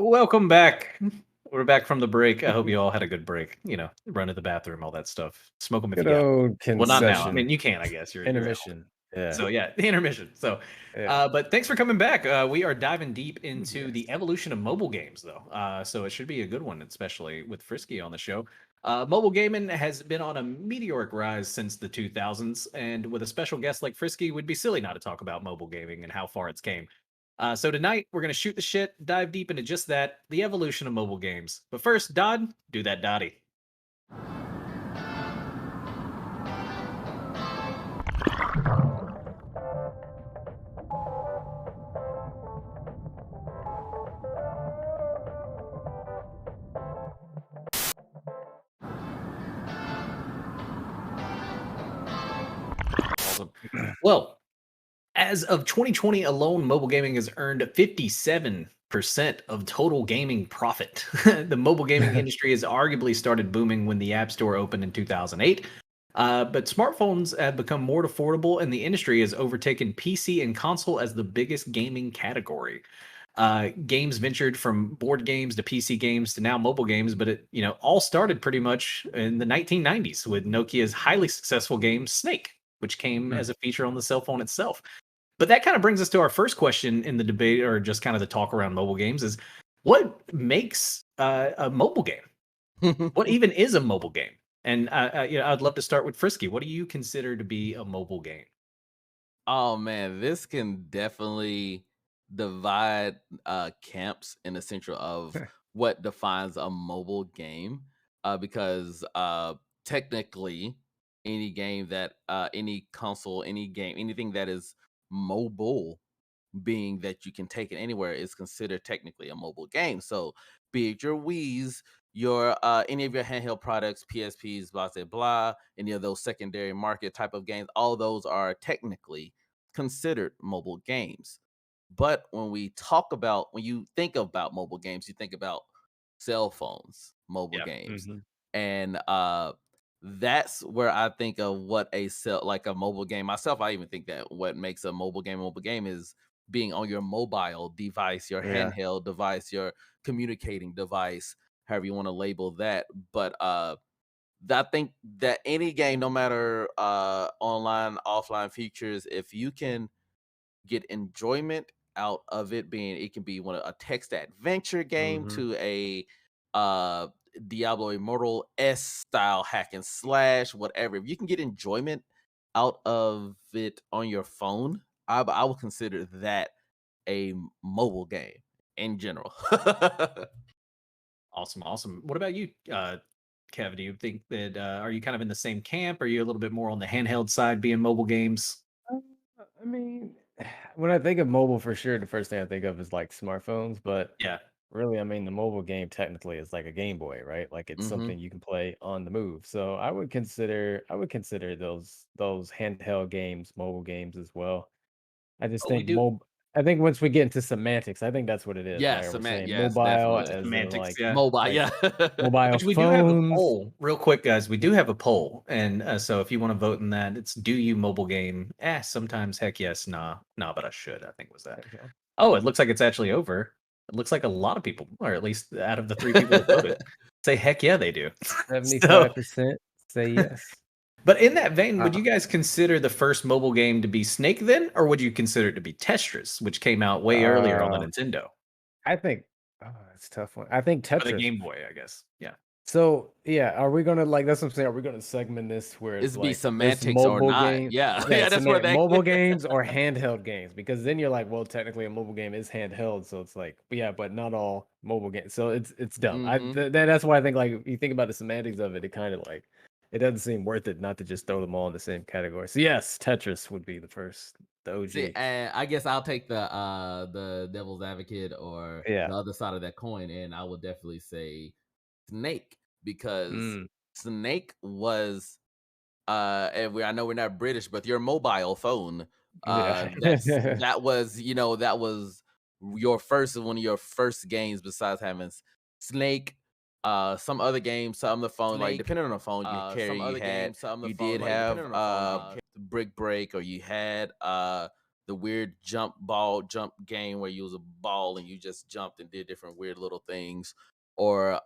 Welcome back. We're back from the break. I hope you all had a good break. Run to the bathroom, all that stuff. Smoke them if Good you got. old Well, not now. I mean, concession you can, I guess. You're at home. intermission. Yeah, So yeah, the intermission. So, yeah. but thanks for coming back. We are diving deep into Yes. the evolution of mobile games, though. So it should be a good one, especially with Frisky on the show. Mobile gaming has been on a meteoric rise since the 2000s, and with a special guest like Frisky, would be silly not to talk about mobile gaming and how far it's came. So tonight we're gonna shoot the shit, dive deep into just that, the evolution of mobile games. But first, Dodd, do that Dotty. Awesome. Well, as of 2020 alone, mobile gaming has earned 57% of total gaming profit. The mobile gaming industry has arguably started booming when the App Store opened in 2008. But smartphones have become more affordable, and the industry has overtaken PC and console as the biggest gaming category. Games ventured from board games to PC games to now mobile games, but it all started pretty much in the 1990s with Nokia's highly successful game Snake, which came Mm. as a feature on the cell phone itself. But that kind of brings us to our first question in the debate, or just kind of the talk around mobile games: is what makes a mobile game? What even is a mobile game? And I'd love to start with Frisky. What do you consider to be a mobile game? Oh man, this can definitely divide camps in the central of what defines a mobile game. Because technically, any game that any console, any game, anything that is mobile, being that you can take it anywhere, is considered technically a mobile game. So, be it your Wii's, your any of your handheld products, PSPs, blah blah blah, any of those secondary market type of games, all those are technically considered mobile games. But when you think about mobile games, you think about cell phones, mobile Yeah. games. Mhm. And that's where I think of what like a mobile game. Myself, I even think that what makes a mobile game is being on your mobile device, your Yeah. handheld device, your communicating device, however you want to label that. But I think that any game, no matter online, offline features, if you can get enjoyment out of it, being it can be a text adventure game Mhm. to a uh Diablo Immortal S style hack and slash, whatever. If you can get enjoyment out of it on your phone, I would consider that a mobile game in general. Awesome, awesome. What about you, Kev? Do you think that are you kind of in the same camp? Are you a little bit more on the handheld side, being mobile games? Uh, I mean, when I think of mobile, for sure, the first thing I think of is like smartphones. But Yeah, really, I mean, the mobile game technically is like a Game Boy, right? Like it's Hmm. something you can play on the move. So I would consider those handheld games mobile games as well. I just but we think do. I think once we get into semantics, I think that's what it is, right? Yes, Are we saying yes, mobile definitely. as in Semantics, like yeah. Mobile, like yeah. mobile Which we do have a phones? poll, real quick, guys. We do have a poll, and so if you want to vote in that, it's do you mobile game? Sometimes, heck yes, nah, but I should. I think was that. Okay. Oh, it looks like it's actually over. It looks like a lot of people, or at least out of the three people that voted, say heck yeah, they do. So, 75% say yes. but in that vein, would Uh, you guys consider the first mobile game to be Snake then, or would you consider it to be Tetris, which came out way earlier on the uh, Nintendo I think it's a tough one. I think or the Tetris. Game Boy? I guess. Yeah. So, yeah, are we gonna like that's what I'm saying, are we gonna segment this where it's It's be like there's semantics or mobile not. game Yeah, yeah, yeah, that's where that mobile games or handheld games? Because then you're like, well, technically a mobile game is handheld, so it's like, yeah, but not all mobile games. So it's dumb. Mhm. That's why I think like you think about the semantics of it, it kind of like it doesn't seem worth it not to just throw them all in the same category. So yes, Tetris would be the first, the See, OG. and I guess I'll take the devil's advocate or Yeah. the other side of that coin, and I would definitely say Snake, because Mm, Snake was and I know we're not British, but your mobile phone, yeah. that was your first one of your first games besides having Snake. Some other games, some of the phone, like Snake. depending on the phone you carry, Some other games, some of the you phone, did like depending have on the phone, Brick Break, or you had the weird jump game where you was a ball and you just jumped and did different weird little things. Or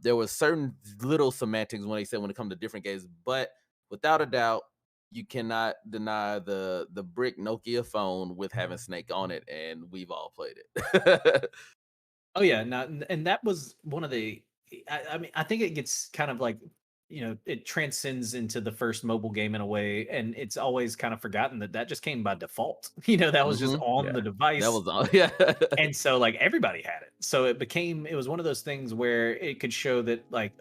there was certain little semantics when it comes to different games, but without a doubt, you cannot deny the brick Nokia phone with having Snake on it, and we've all played it. Oh yeah, and that was one of the. I mean, I think it gets kind of like, it transcends into the first mobile game in a way, and it's always kind of forgotten that just came by default. That was just Mhm. on Yeah. the That device, was all. Yeah. and so like everybody had it. So it was one of those things where it could show that like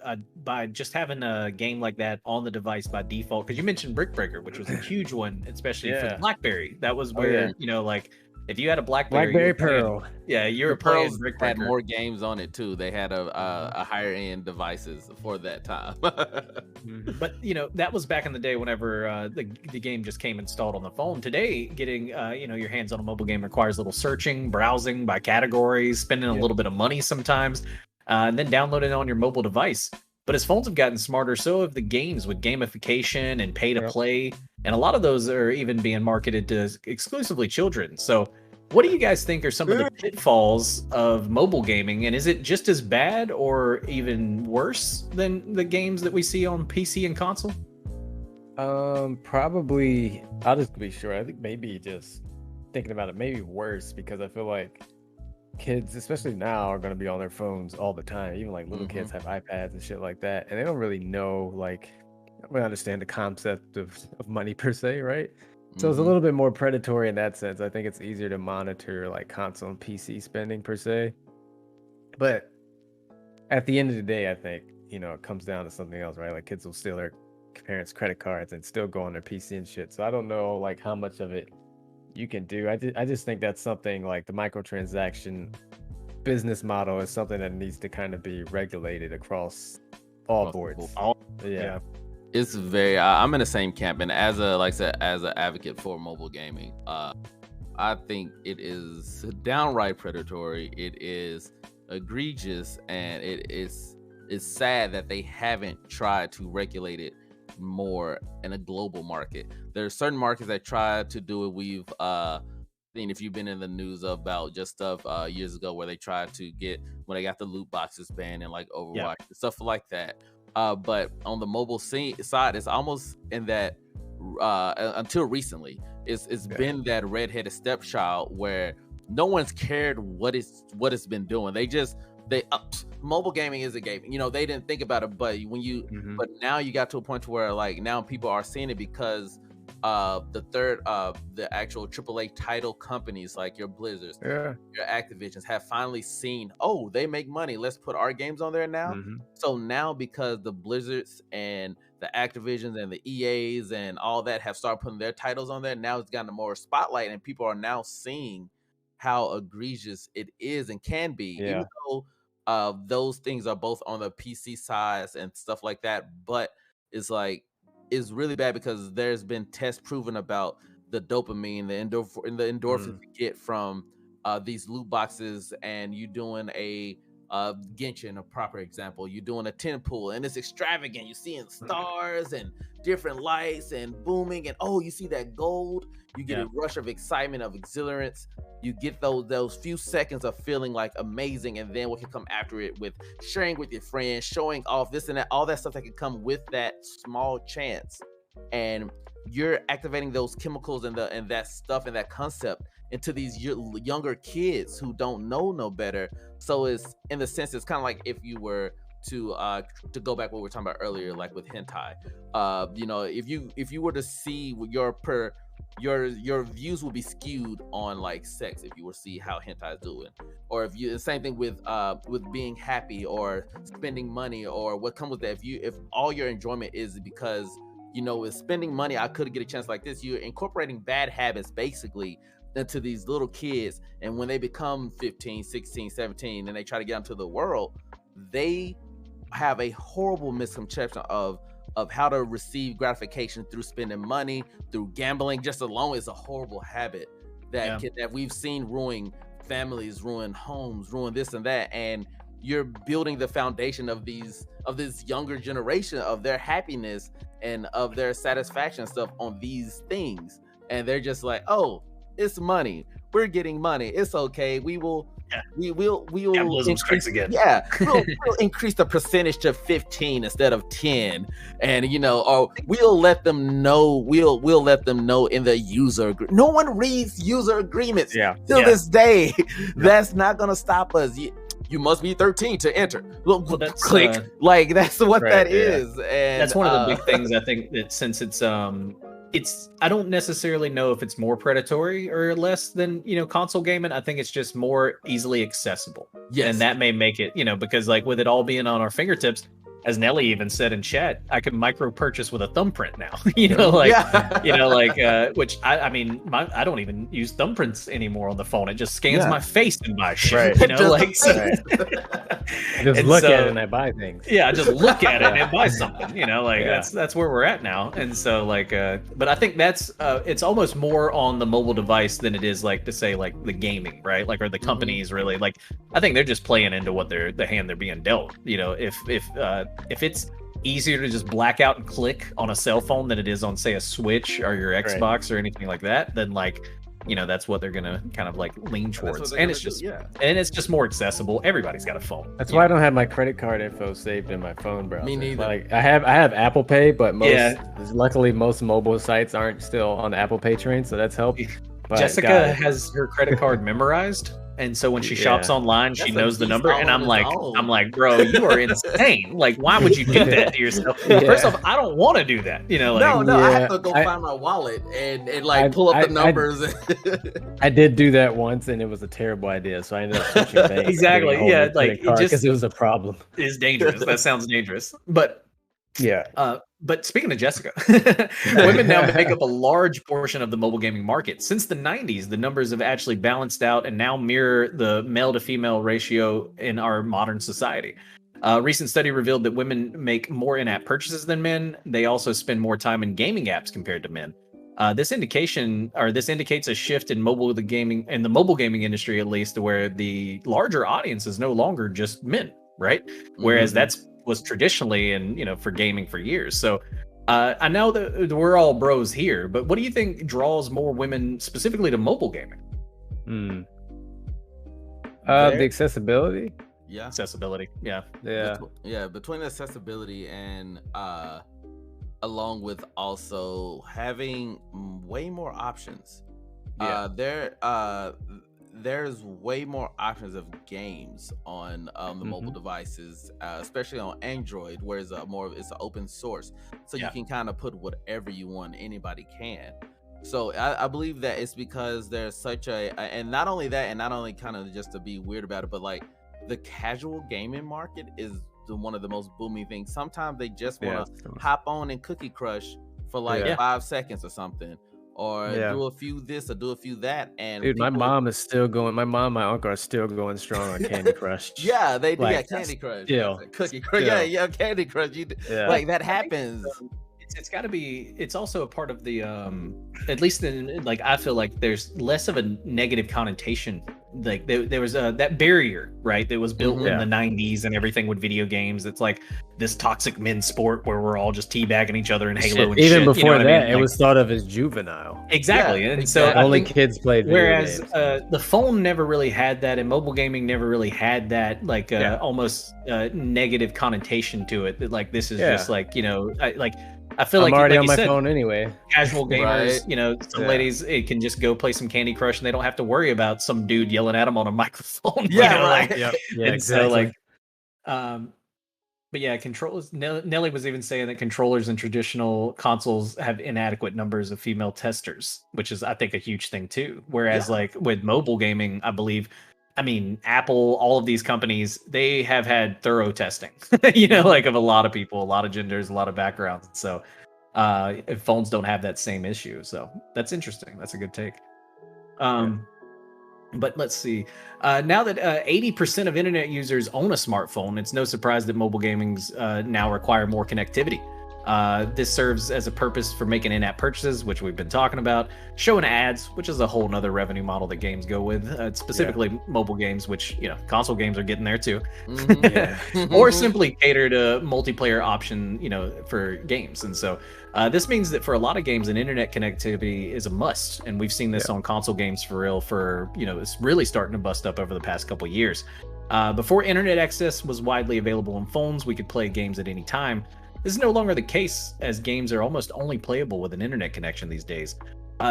by just having a game like that on the device by default. Because you mentioned Brick Breaker, which was a huge one, especially for the Yeah. BlackBerry. That was Oh, yeah. where like if you had a BlackBerry, you Blackberry were playing. Pearl. Yeah, you were The playing Pearls Brick had Breaker. more games on it too. They had a higher end devices for that time. But that was back in the day whenever the game just came installed on the phone. Today, getting your hands on a mobile game requires a little searching, browsing by categories, spending a little bit of money sometimes, and then downloading it on your mobile device. But as phones have gotten smarter, so have the games with gamification and pay to play, and a lot of those are even being marketed to exclusively children. So what do you guys think are some of the pitfalls of mobile gaming? And is it just as bad or even worse than the games that we see on PC and console? Probably. I'll just be sure. I think maybe just thinking about it, maybe worse, because I feel like kids, especially now, are going to be on their phones all the time. Even like little kids have iPads and shit like that, and they don't really know, like, don't really understand the concept of money per se, right? So it's a little bit more predatory in that sense. I think it's easier to monitor like console and PC spending per se. But at the end of the day, I think, it comes down to something else, right? Like kids will steal their parents' credit cards and still go on their PC and shit. So I don't know like how much of it you can do. I just think that's something like the microtransaction business model is something that needs to kind of be regulated across all boards. Yeah. It's very. I'm in the same camp, and as an advocate for mobile gaming, I think it is downright predatory. It is egregious, and it's sad that they haven't tried to regulate it more in a global market. There are certain markets that try to do it. We've seen, if you've been in the news, about just stuff years ago where they tried to get, when they got the loot boxes banned and like Overwatch and stuff like that. But on the mobile side, it's almost in that until recently, it's been that redheaded stepchild where no one's cared what it's been doing. They mobile gaming is a game. They didn't think about it, but but now you got to a point where like now people are seeing it because the actual AAA title companies like your Blizzards, your Activisions have finally seen, oh, they make money. Let's put our games on there now. So now, because the Blizzards and the Activisions and the EAs and all that have started putting their titles on there, now it's gotten more spotlight, and people are now seeing how egregious it is and can be, even though those things are both on the PC sides and stuff like that. But it's like, is really bad because there's been tests proven about the dopamine, the endorphins you get from these loot boxes, and you doing a Genshin, a proper example. You're doing a 10 pool, and it's extravagant. You're seeing stars and different lights and booming, and you see that gold. You get a rush of excitement, of exhilarance. You get those few seconds of feeling like amazing, and then what can come after it with sharing with your friends, showing off this and that, all that stuff that can come with that small chance. And you're activating those chemicals and that stuff and that concept into these younger kids who don't know no better. So it's, in the sense, it's kind of like if you were to go back what we were talking about earlier, like with hentai. If you were to see your views will be skewed on like sex if you were to see how hentai is doing, or if you, the same thing with being happy or spending money or what comes with that. If all your enjoyment is because with spending money, I could get a chance like this, you're incorporating bad habits basically into these little kids, and when they become 15, 16, 17 and they try to get into the world, they have a horrible misconception of how to receive gratification through spending money, through gambling. Just alone is a horrible habit that we've seen ruin families, ruin homes, ruin this and that. And you're building the foundation of this younger generation, of their happiness and of their satisfaction stuff on these things. And they're just like, oh, It's money. We're getting money. It's okay. We will Capitalism strikes again. Yeah, we'll increase the percentage to 15 instead of 10, and or we'll let them know. We'll let them know in the user. No one reads user agreements. Till this day, that's not gonna stop us. You must be 13 to enter. Well, click. That's what that is. And that's one of the big things. I think that since it's I don't necessarily know if it's more predatory or less than console gaming. I think it's just more easily accessible. Yes. And that may make it because like with it all being on our fingertips, as Nelly even said in chat, I can micro purchase with a thumbprint now. Which I mean, I don't even use thumbprints anymore on the phone. It just scans my face and buys shit. Just look at it and I buy things. Yeah, I just look at it and buy something. That's where we're at now. And so but I think that's it's almost more on the mobile device than it is like to say like the gaming, right? Like, or the companies really like. I think they're just playing into what the hand they're being dealt. If it's easier to just black out and click on a cell phone than it is on, say, a Switch or your Xbox or anything like that, then that's what they're gonna kind of like lean towards. And it's just more accessible. Everybody's got a phone. That's why I don't have my credit card info saved in my phone browser. Me neither. Like I have Apple Pay, but luckily most mobile sites aren't still on the Apple Pay train, so that's helped. But Jessica has her credit card memorized. And so when she shops online, she knows the number, and I'm like, bro, you are insane. Like, why would you do that to yourself? First off, I don't want to do that. I have to go find my wallet and pull up the numbers. I did do that once, and it was a terrible idea. So I ended up switching banks. Exactly. Yeah, like because it was a problem. It's dangerous. That sounds dangerous, but. Yeah. But speaking of Jessica, women now make up a large portion of the mobile gaming market. Since the 90s, the numbers have actually balanced out and now mirror the male to female ratio in our modern society. A recent study revealed that women make more in-app purchases than men. They also spend more time in gaming apps compared to men. This indicates a shift in the mobile gaming industry, at least, where the larger audience is no longer just men, right? Whereas was traditionally and for gaming for years. So I know that we're all bros here, but what do you think draws more women specifically to mobile gaming? The accessibility. Accessibility. Between accessibility and along with also having way more options. There's way more options of games on the mobile devices, especially on Android, where it's it's an open source, so you can kind of put whatever you want. Anybody can. So I believe that it's because there's such and not only that, and not only kind of just to be weird about it, but like the casual gaming market is one of the most booming things. Sometimes they just want to hop on and Cookie Crush for 5 seconds or something. Or do a few this or do a few that, and dude, my mom is still going. My mom, my uncle are still going strong on Candy Crush. They do. Candy Crush. Cookie Crush. Candy Crush. Like that happens. It's got to be. It's also a part of the. At least in I feel like there's less of a negative connotation. Like there was that barrier, right? That was built in the 90s and everything with video games. It's like this toxic men's sport where we're all just teabagging each other in Halo and even shit. Before that, it was thought of as juvenile. Exactly, and so only kids played video whereas games. The phone never really had that, and mobile gaming never really had that almost negative connotation to it. That this is just I feel I'm like already like on my said, phone anyway. Casual gamers, some ladies can just go play some Candy Crush and they don't have to worry about some dude yelling at them on a microphone. Exactly. But yeah, controllers. Nelly was even saying that controllers in traditional consoles have inadequate numbers of female testers, which is, I think, a huge thing too. Whereas with mobile gaming, I believe, Apple, all of these companies, they have had thorough testing, of a lot of people, a lot of genders, a lot of backgrounds. So phones don't have that same issue. So that's interesting. That's a good take. But let's see. Now that 80% of internet users own a smartphone, it's no surprise that mobile gamings now require more connectivity. This serves as a purpose for making in-app purchases, which we've been talking about, showing ads, which is a whole nother revenue model that games go with, specifically mobile games, which, console games are getting there too. Yeah. Or simply cater to multiplayer option, for games. And so this means that for a lot of games, an internet connectivity is a must. And we've seen this on console games for real it's really starting to bust up over the past couple of years. Before internet access was widely available on phones, we could play games at any time. This is no longer the case, as games are almost only playable with an internet connection these days.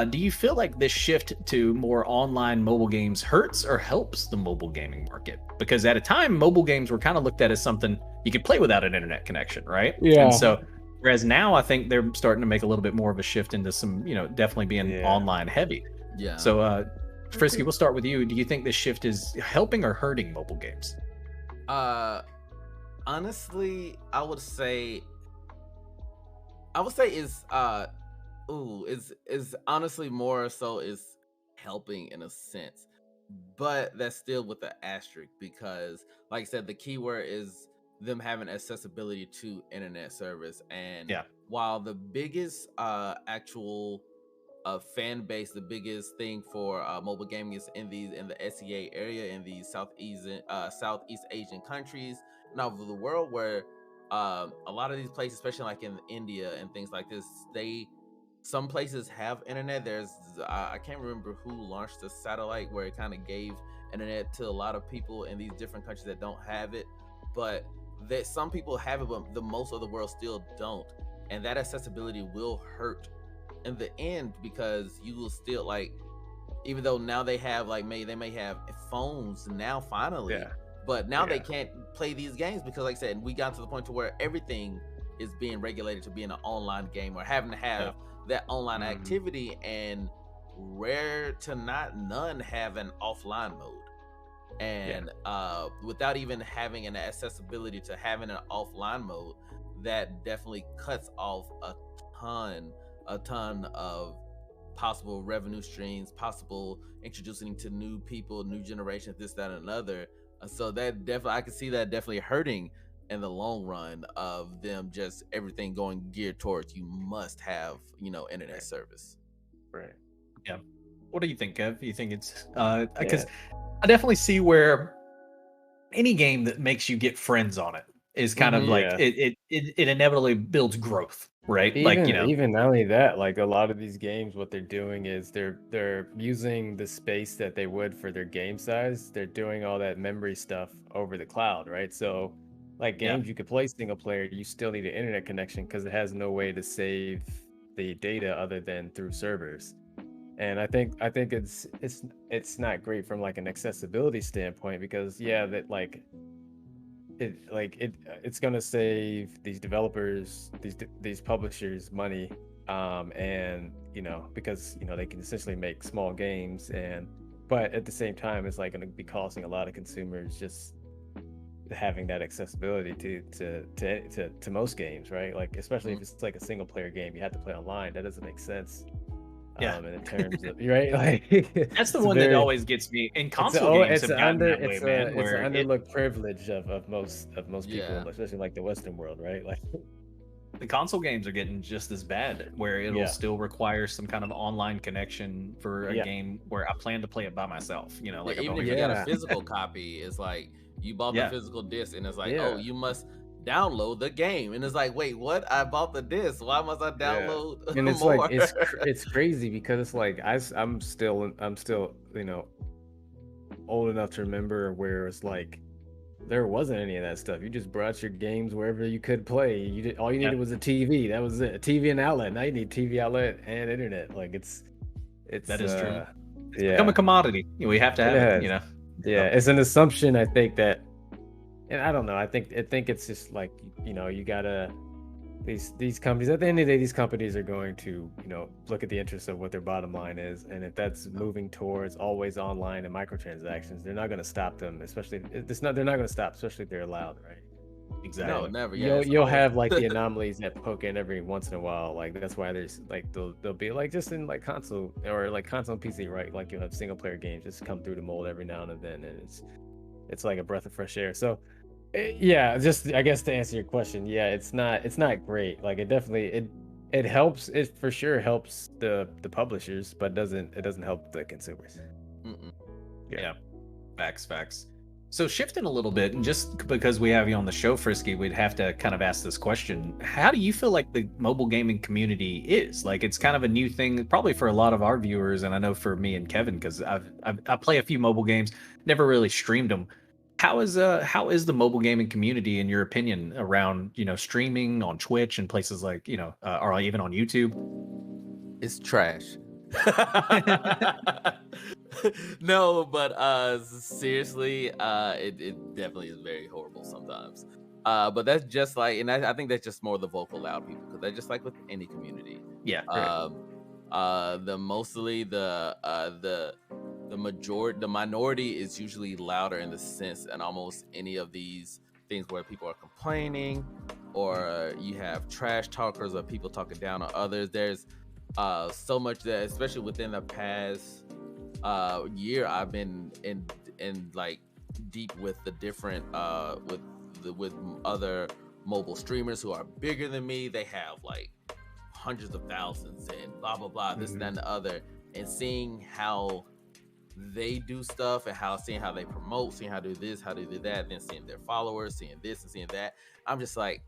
Do you feel like this shift to more online mobile games hurts or helps the mobile gaming market? Because at a time, mobile games were kind of looked at as something you could play without an internet connection, right? Yeah. And so, whereas now I think they're starting to make a little bit more of a shift into some, definitely being online heavy. Yeah. So, Frisky, we'll start with you. Do you think this shift is helping or hurting mobile games? Honestly, I would say is honestly more so is helping in a sense, but that's still with the asterisk, because like I said, the keyword is them having accessibility to internet service. And while the biggest actual fan base, the biggest thing for mobile gaming is in the SEA area, in the Southeast Asian countries and all over the world, where a lot of these places, especially like in India and things like this, some places have internet. There's I can't remember who launched the satellite where it kind of gave internet to a lot of people in these different countries that don't have it, but that some people have it, but the most of the world still don't. And that accessibility will hurt in the end, because you will still, like, even though now they have they may have phones now finally, but now they can't play these games because, like I said, we got to the point to where everything is being regulated to being an online game or having to have that online activity, and rare to not none have an offline mode. And without even having an accessibility to having an offline mode, that definitely cuts off a ton of possible revenue streams, possible introducing to new people, new generations, this, that, and another. So that definitely, I can see that definitely hurting in the long run of them, just everything going geared towards you must have, internet service. Right. Yeah. What do you think, Kev? You think it's because I definitely see where any game that makes you get friends on it is kind of like it inevitably builds growth, right? Even not only that, like a lot of these games, what they're doing is they're using the space that they would for their game size. They're doing all that memory stuff over the cloud, right? So like games you could play single player, you still need an internet connection because it has no way to save the data other than through servers. And I think it's not great from like an accessibility standpoint, because it's gonna save these developers, these publishers money, and because they can essentially make small games, but at the same time it's like gonna be costing a lot of consumers just having that accessibility to most games, right? Like especially if it's like a single player game, you have to play online. That doesn't make sense. In terms of right, like that's the one that always gets me. In console games, it's an underlooked privilege of most people, especially like the Western world, right? Like the console games are getting just as bad, where it'll still require some kind of online connection for a game where I plan to play it by myself. Like even if you got a physical copy, it's like you bought the physical disc, and it's like, oh, you must download the game, and it's like, wait, what? I bought the disc, why must I download and it's more? Like it's crazy, because it's like I'm still old enough to remember where it's like there wasn't any of that stuff. You just brought your games wherever you could play. All you needed was a TV. That was it. A TV and outlet. Now you need TV outlet and internet. Like it's that is true. It's become a commodity. We have to have it. It's an assumption, I think, that. And I don't know. I think it's just like, you gotta these companies, at the end of the day, these companies are going to look at the interests of what their bottom line is, and if that's moving towards always online and microtransactions, they're not going to stop them. Especially they're not going to stop, especially if they're allowed, right? Exactly. No, never. You'll have like the anomalies that poke in every once in a while. Like that's why there's like they'll be like just in like console or like console and PC, right? Like you'll have single player games just come through the mold every now and then, and it's like a breath of fresh air. So Yeah, just I guess to answer your question, yeah, it's not great. Like it helps. It for sure helps the publishers, but it doesn't help the consumers. Mm-mm. Yeah. Yeah. Facts. So shifting a little bit, and just because we have you on the show, Frisky, we'd have to kind of ask this question. How do you feel like the mobile gaming community is? Like it's kind of a new thing, probably for a lot of our viewers, and I know for me and Kevin, because I play a few mobile games, never really streamed them. How is the mobile gaming community, in your opinion, around streaming on Twitch and places like or even on YouTube? It's trash. No, but seriously, it definitely is very horrible sometimes. But that's just like, and I think that's just more the vocal loud people, because they're just like with any community. Yeah. Right. Um, the mostly the minority is usually louder in the sense, and almost any of these things where people are complaining, or you have trash talkers or people talking down on others. There's so much that, especially within the past year, I've been in like deep with the different with other mobile streamers who are bigger than me. They have like hundreds of thousands and blah blah blah, this and that Mhm. and the other, and seeing how they do stuff, and seeing how they promote, seeing how to do this, how to do that, then seeing their followers, seeing this and seeing that. I'm just like,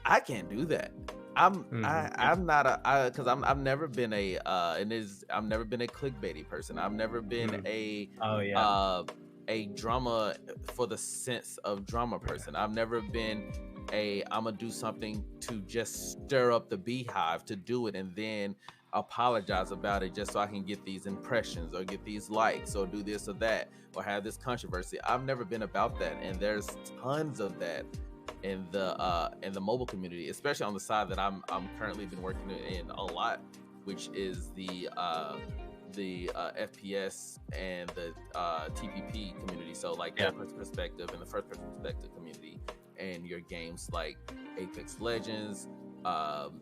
I can't do that. Mhm. I'm not because I've never been a I've never been a clickbaity person. I've never been Mhm. Oh yeah. uh a drama for the sense of drama person. I've never been I'm gonna do something to just stir up the beehive to do it, and then apologize about it just so I can get these impressions or get these likes or do this or that or have this controversy. I've never been about that, and there's tons of that in the mobile community, especially on the side that I'm currently been working in a lot, which is the FPS and the TPP community. So like Yeah. third person perspective and the first person perspective community, and your games like Apex Legends, Well,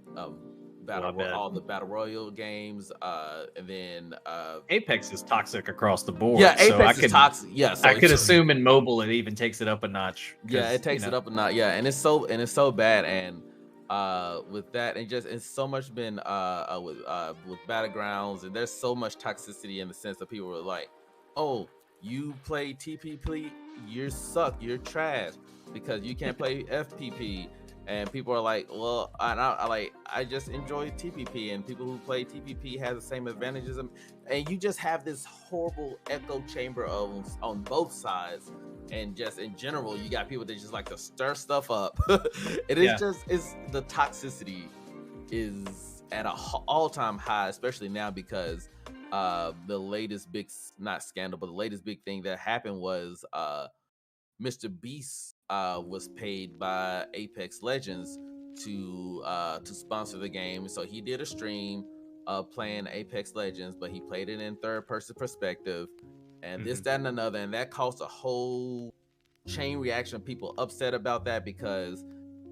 I bet. all the battle royale games, and then Apex is toxic across the yeah, board, so I Apex is could toxic. Yeah, I so could it's assume in mobile it even takes it up a notch yeah, it because takes it up a notch. Yeah, and it's so bad. And with that, and just it's so much been with battlegrounds, and there's so much toxicity in the sense that people were like, oh, you play TPP, you suck, you're trash because you can't play FPP. And people are like, well, I just enjoy TPP, and people who play TPP has the same advantages, and you just have this horrible echo chamber of on both sides. And just in general, you got people that just like to stir stuff up. It is yeah, just it's the toxicity is at a all-time high, especially now because the latest big not scandal, but the latest big thing that happened was Mr. Beast was paid by Apex Legends to sponsor the game. So he did a stream playing Apex Legends, but he played it in third person perspective, and this, Mhm. that, and another, and that caused a whole chain reaction of people upset about that because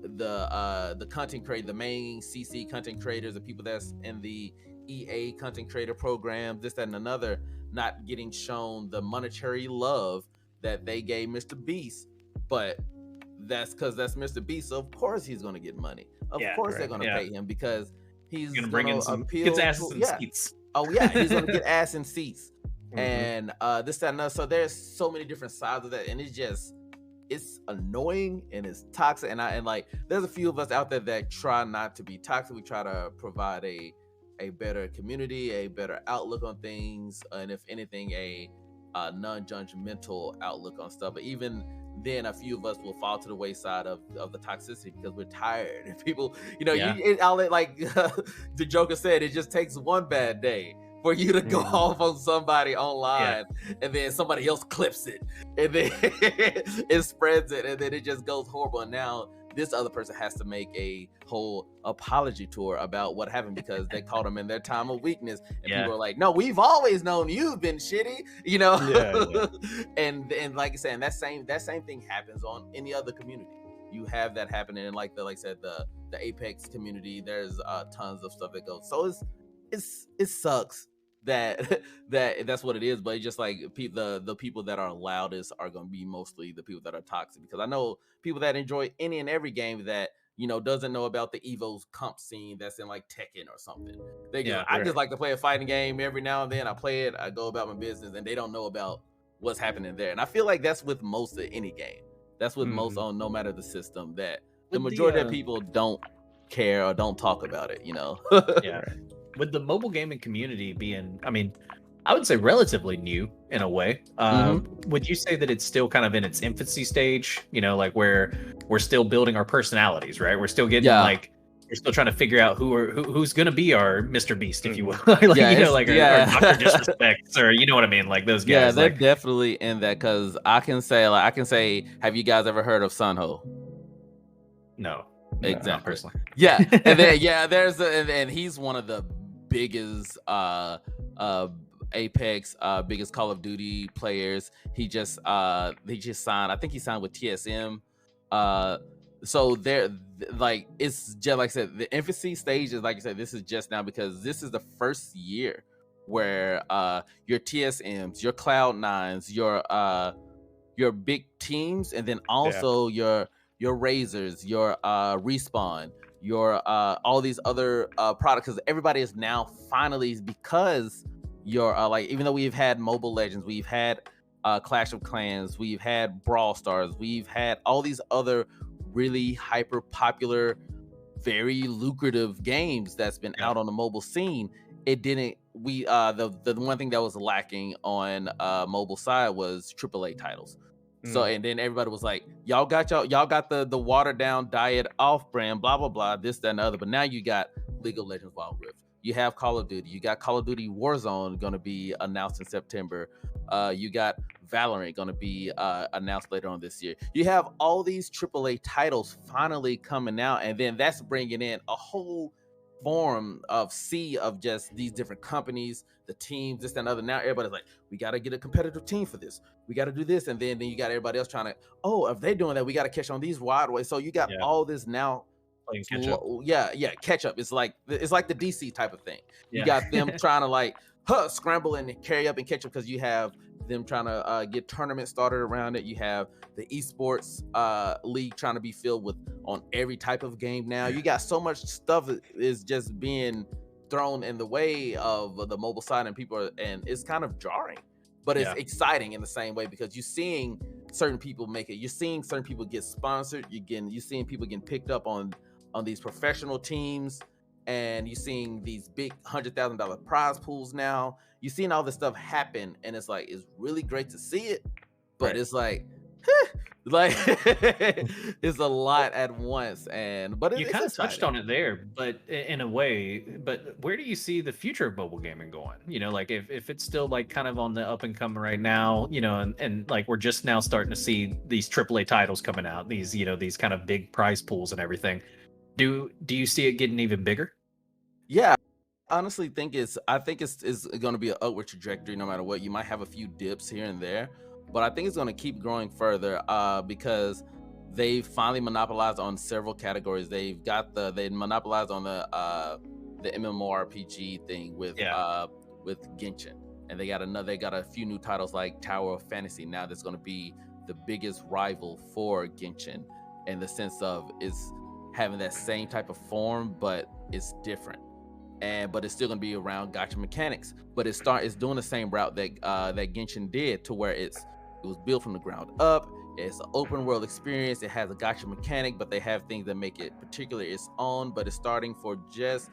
the content creator, the main CC content creators, the people that's in the EA content creator program, this, that, and another, not getting shown the monetary love that they gave Mr. Beast. But that's because that's Mr. Beast, so of course he's going to get money. Of yeah, course they're Right. going to yeah. pay him because he's Gonna going bring to in gets appeal asses to, in yeah. seats. Oh yeah, he's going to get ass in seats. Mhm. And this, that, and that. So there's so many different sides of that, and it's annoying and it's toxic. And like there's a few of us out there that try not to be toxic. We try to provide a better community, a better outlook on things, and if anything, a non-judgmental outlook on stuff. But even then, a few of us will fall to the wayside of the toxicity because we're tired. And people, Yeah, I'll let, like the Joker said, it just takes one bad day for you to go Mhm. off on somebody yeah, online, and then somebody else clips it, and then it spreads it, and then it just goes horrible. And now this other person has to make a whole apology tour about what happened because they caught them in their time of weakness, and yeah, people are like, no, we've always known you've been shitty, Yeah, yeah. and like I said, and that same thing happens on any other community. You have that happening, and like I said, the Apex community, there's tons of stuff that goes. So it sucks that that's what it is, but it's just like the people that are loudest are going to be mostly the people that are toxic, because I know people that enjoy any and every game that doesn't know about the Evo's comp scene that's in like Tekken or something. They just I just like to play a fighting game every now and then. I play it, I go about my business, and they don't know about what's happening there. And I feel like that's with most of any game. That's with most on no matter the system, that the majority of people don't care or don't talk about it. Yeah. With the mobile gaming community being, I mean, I would say relatively new in a way. Would you say that it's still kind of in its infancy stage? Like where we're still building our personalities, right? We're still getting like, we're still trying to figure out who's going to be our Mr. Beast, if you will. Like, or Dr. Disrespects, or you know what I mean? Like those guys. Yeah, they're definitely in that, because I can say, have you guys ever heard of Sunho? No. Exactly. Not personally. Yeah. And then and he's one of the biggest Apex, biggest Call of Duty players. He just signed, I think he signed with TSM. So they're like, it's just like I said, the infancy stage is, like I said, this is just now, because this is the first year where your TSMs, your Cloud9s, your big teams, and then also your Razors, your Respawn, your all these other products, because everybody is now finally, because you're like, even though we've had Mobile Legends, we've had Clash of Clans, we've had Brawl Stars, we've had all these other really hyper popular, very lucrative games that's been out on the mobile scene. It didn't, the one thing that was lacking on mobile side was AAA titles. So, and then everybody was like, y'all got the watered down diet off brand, blah blah blah, this, that, and the other. But now you got League of Legends Wild Rift, you have Call of Duty, you got Call of Duty Warzone going to be announced in September, you got Valorant going to be announced later on this year. You have all these AAA titles finally coming out, and then that's bringing in a whole form of sea of just these different companies, the teams, this, that, and other. Now everybody's like, we got to get a competitive team for this, we got to do this, and then you got everybody else trying to, if they're doing that, we got to catch on these wide ways. So you got all this now. Catch up. It's like the DC type of thing. You got them trying to like scramble and carry up and catch up, because you have them trying to get tournaments started around it. You have the esports league trying to be filled with on every type of game now. You got so much stuff is just being thrown in the way of the mobile side, and and it's kind of jarring, but it's exciting in the same way, because you're seeing certain people make it. You're seeing certain people get sponsored. You're seeing people getting picked up on these professional teams, and you're seeing these big $100,000 prize pools now. You're seeing all this stuff happen, and it's like, it's really great to see it, but it's like, it's a lot at once. But you kind of touched on it there, but in a way. But where do you see the future of mobile gaming going? Like if it's still like kind of on the up and coming right now, and like we're just now starting to see these AAA titles coming out, these these kind of big prize pools and everything. Do you see it getting even bigger? Yeah, I honestly think it's going to be an upward trajectory no matter what. You might have a few dips here and there, but I think it's going to keep growing further because they've finally monopolized on several categories. They monopolized on the MMORPG thing with Genshin, and they got a few new titles like Tower of Fantasy now that's going to be the biggest rival for Genshin, in the sense of it's having that same type of form, but it's different, but it's still gonna be around gacha mechanics. But it's doing the same route that Genshin did, to where it was built from the ground up. It's an open world experience. It has a gacha mechanic, but they have things that make it particularly its own. But it's starting for just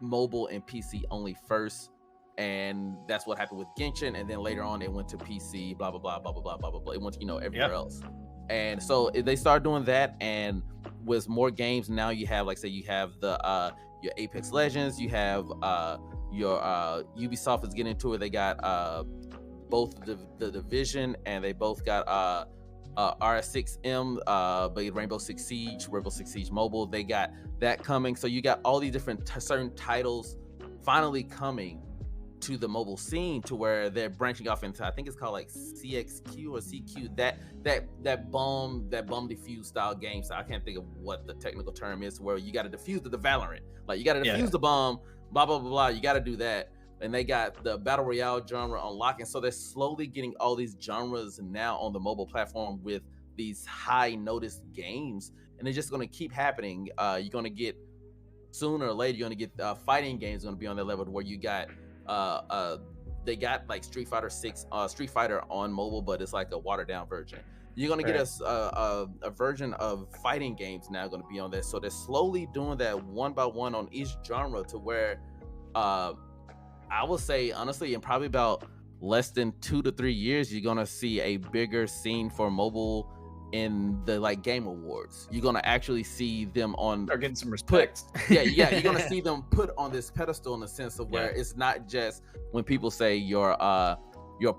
mobile and PC only first, and that's what happened with Genshin. And then later on, it went to PC. Blah blah blah blah blah blah blah blah. It went to everywhere else. And so they started doing that, and with more games now, you have, like, say, you have the your Apex Legends, you have your Ubisoft is getting into it. They got both the Division, and they both got RS6M, but Rainbow Six Siege Mobile. They got that coming. So you got all these different certain titles finally coming to the mobile scene, to where they're branching off into, I think it's called like CXQ or CQ, that bomb defuse style game. So I can't think of what the technical term is, where you got to defuse the Valorant, like you got to defuse the bomb, blah blah blah blah. You got to do that. and they got the battle royale genre unlocking. So they're slowly getting all these genres now on the mobile platform with these high noticed games, and it's just going to keep happening. You're going to get sooner or later, you're going to get fighting games going to be on that level where you got they got like Street Fighter 6 Street Fighter on mobile, but it's like a watered down version. You're going to get a version of fighting games now going to be on there. So they're slowly doing that one by one on each genre, to where I will say honestly, in probably about less than 2 to 3 years, you're gonna see a bigger scene for mobile in the like game awards. You're gonna actually see them on They're getting some respect. yeah, you're gonna see them put on this pedestal in the sense of where it's not just when people say your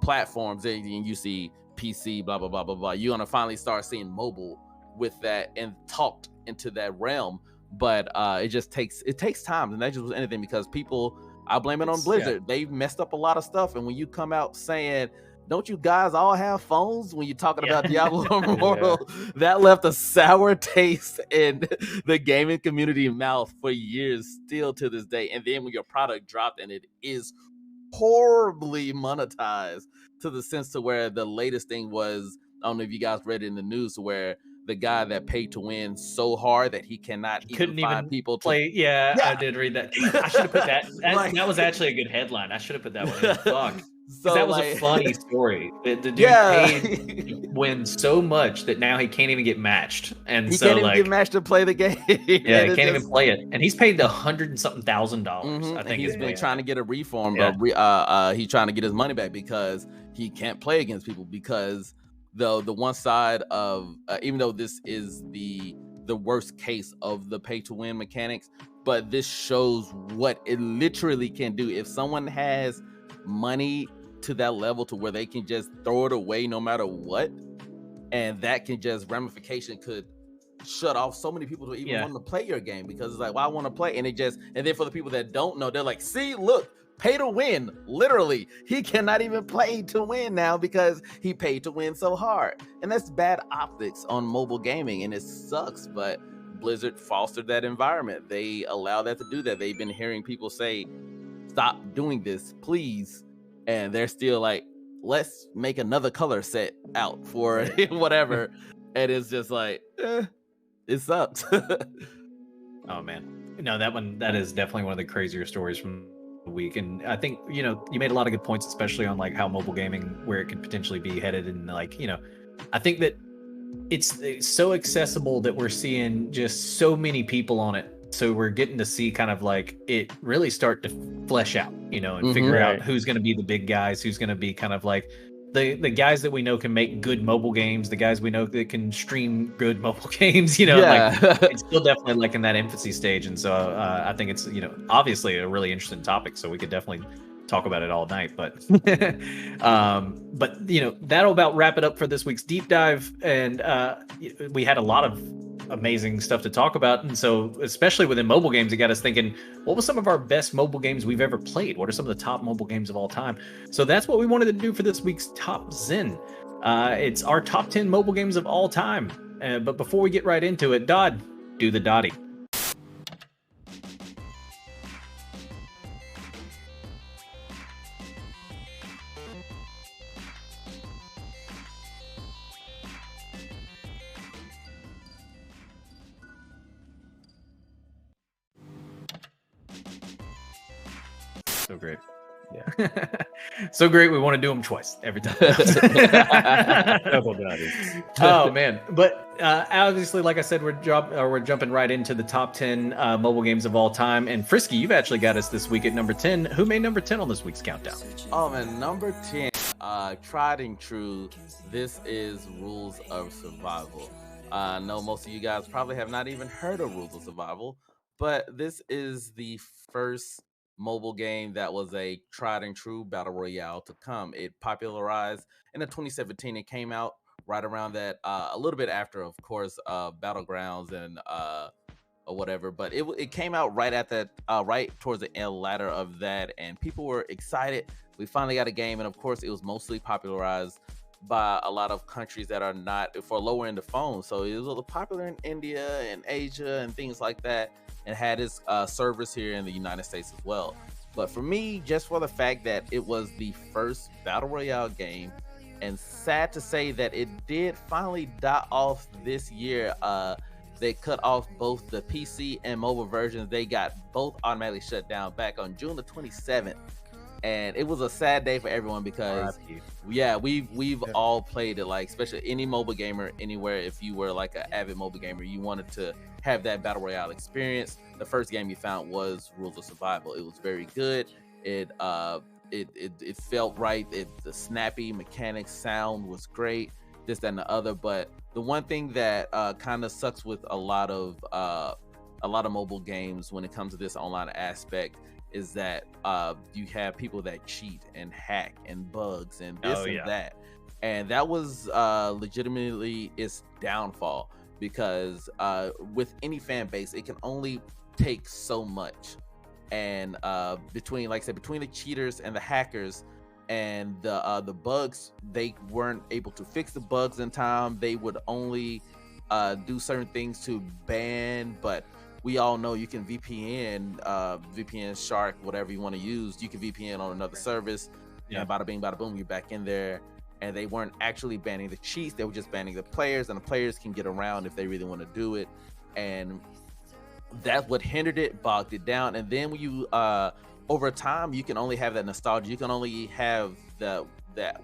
platforms and you see PC, blah blah blah blah blah. You're gonna finally start seeing mobile with that and talked into that realm. But it takes time, and that just was anything because people. I blame it on Blizzard. They messed up a lot of stuff. And when you come out saying, don't you guys all have phones when you're talking about Diablo Immortal, that left a sour taste in the gaming community mouth for years, still to this day. And then when your product dropped and it is horribly monetized to the sense to where the latest thing was, I don't know if you guys read it in the news, where the guy that paid to win so hard that he cannot even find people to play. I did read that. I should have put that. That was actually a good headline. I should have put that one in. Fuck. So that was a funny story. The dude paid to win so much that now he can't even get matched, and he can't even get matched to play the game. He can't even play it, and he's paid $100 and something thousand. I think he's been trying to get a refund, but he's trying to get his money back because he can't play against people because the one side of even though this is the worst case of the pay to win mechanics, but this shows what it literally can do if someone has money to that level to where they can just throw it away no matter what, and that can just ramification could shut off so many people to even want to play your game because it's like, well, I want to play, and then for the people that don't know, they're like, see, look, pay to win. Literally, he cannot even play to win now because he paid to win so hard, and that's bad optics on mobile gaming, and it sucks. But Blizzard fostered that environment. They allow that to do that. They've been hearing people say, stop doing this, please, and they're still like, let's make another color set out for whatever. And it's just like, it sucks. Oh man, no, that is definitely one of the crazier stories from the week. And I think you made a lot of good points, especially on like how mobile gaming, where it could potentially be headed, and like I think that it's so accessible that we're seeing just so many people on it. So we're getting to see kind of like it really start to flesh out, and figure out who's going to be the big guys, who's going to be kind of like the guys that we know can make good mobile games, the guys we know that can stream good mobile games, like it's still definitely like in that infancy stage. And so I think it's, obviously a really interesting topic. So we could definitely talk about it all night, but that'll about wrap it up for this week's deep dive. And we had a lot of amazing stuff to talk about, and so especially within mobile games, it got us thinking, what was some of our best mobile games we've ever played? What are some of the top mobile games of all time? So that's what we wanted to do for this week's Top Zen. It's our top 10 mobile games of all time. But before we get right into it, Dodd, do the Dottie. So great. Yeah. So great. We want to do them twice every time. Oh man. But obviously, like I said, we're jumping right into the top 10 mobile games of all time. And Frisky, you've actually got us this week at number 10. Who made number 10 on this week's countdown? Oh man, number 10, tried and true. This is Rules of Survival. I know most of you guys probably have not even heard of Rules of Survival, but this is the first mobile game that was a tried and true battle royale to come. It popularized in 2017. It came out right around that, a little bit after, of course, Battlegrounds and or whatever. But it came out right at that, right towards the end ladder of that, and people were excited. We finally got a game, and of course, it was mostly popularized by a lot of countries that are not for lower end of phones. So it was popular in India and Asia and things like that, and had its servers here in the United States as well. But for me, just for the fact that it was the first battle royale game, and sad to say that it did finally die off this year. They cut off both the PC and mobile versions. They got both automatically shut down back on June the 27th. And it was a sad day for everyone because we've all played it, like especially any mobile gamer anywhere. If you were like an avid mobile gamer, you wanted to have that battle royale experience. The first game you found was Rules of Survival. It was very good. It felt right. The snappy mechanics, sound was great, this, that, and the other. But the one thing that kind of sucks with a lot of mobile games when it comes to this online aspect is that you have people that cheat and hack and bugs and this and that. And that was legitimately its downfall, because with any fan base, it can only take so much. And between, like I said, between the cheaters and the hackers and the bugs, they weren't able to fix the bugs in time. They would only do certain things to ban, but we all know you can VPN Shark, whatever you want to use. You can VPN on another service, and bada bing, bada boom, you're back in there. And they weren't actually banning the cheats; they were just banning the players, and the players can get around if they really want to do it. And that's what hindered it, bogged it down. And then when you over time, you can only have that nostalgia. You can only have that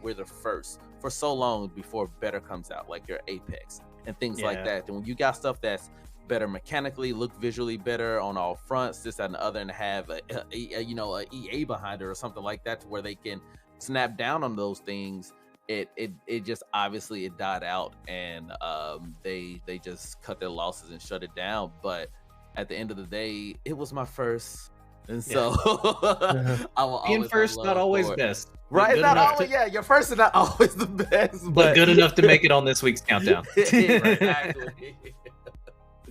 we're the first for so long before better comes out, like your Apex and things like that. And when you got stuff that's better mechanically, look visually better on all fronts, this, that, and the other, and have a EA behind it or something like that, to where they can snap down on those things, it just obviously it died out, and they just cut their losses and shut it down. But at the end of the day, it was my first, and so I will being first, not always best, right? Not always, your first is not always the best, but good enough to make it on this week's countdown. Exactly.